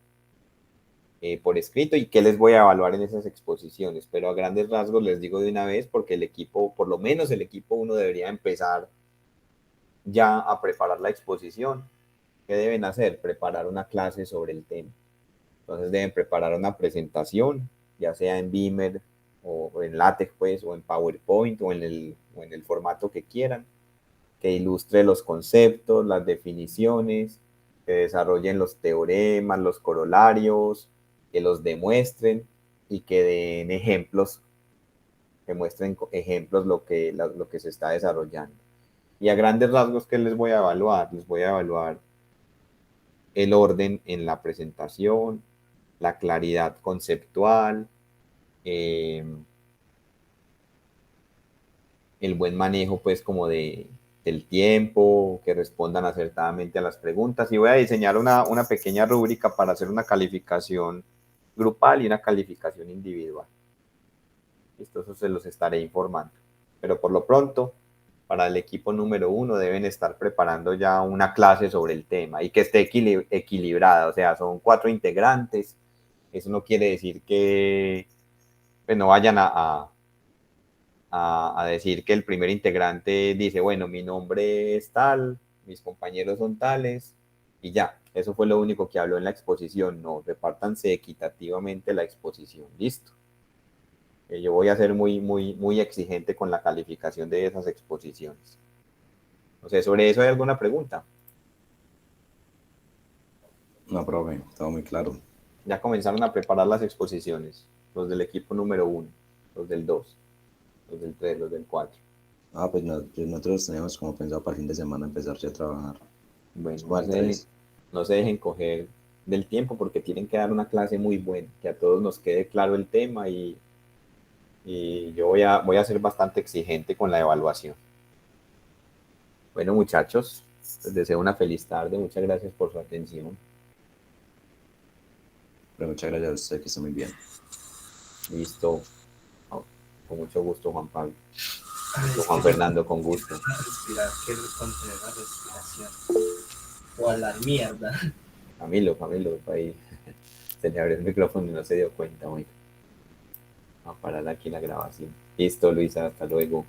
por escrito y qué les voy a evaluar en esas exposiciones, pero a grandes rasgos les digo de una vez porque el equipo, por lo menos el equipo uno debería empezar ya a preparar la exposición. ¿Qué deben hacer? Preparar una clase sobre el tema. Entonces deben preparar una presentación, ya sea en Beamer o en LaTeX pues, o en PowerPoint o en el formato que quieran, que ilustre los conceptos, las definiciones, que desarrollen los teoremas, los corolarios, que los demuestren y que den ejemplos, que muestren ejemplos lo que se está desarrollando. Y a grandes rasgos, ¿qué les voy a evaluar? Les voy a evaluar el orden en la presentación, la claridad conceptual, eh, el buen manejo pues como del tiempo, que respondan acertadamente a las preguntas y voy a diseñar una pequeña rúbrica para hacer una calificación grupal y una calificación individual. Listo, eso se los estaré informando. Pero por lo pronto, para el equipo número 1 deben estar preparando ya una clase sobre el tema y que esté equilibrada, o sea, son 4 integrantes. Eso no quiere decir que pues, no vayan a decir que el primer integrante dice, bueno, mi nombre es tal, mis compañeros son tales, y ya, eso fue lo único que habló en la exposición. No, repártanse equitativamente la exposición, listo. Yo voy a ser muy exigente con la calificación de esas exposiciones. No sé, sobre eso hay alguna pregunta. No, profe, todo muy claro. Ya comenzaron a preparar las exposiciones, los del equipo número 1, los del 2, los del 3, los del 4. Pues nosotros tenemos como pensado para el fin de semana empezar ya a trabajar. Bueno, Como el 3. no se dejen coger del tiempo porque tienen que dar una clase muy buena, que a todos nos quede claro el tema y yo voy a ser bastante exigente con la evaluación. Bueno, muchachos, les deseo una feliz tarde. Muchas gracias por su atención. Pero muchas gracias a usted, que esté muy bien. Listo. Con mucho gusto, Juan Pablo. Juan Fernando, con gusto. Respirar, quiero contener la respiración. O a la mierda. Camilo, ahí se le abrió el micrófono y no se dio cuenta. Bueno, a parar aquí la grabación. Listo, Luisa, hasta luego.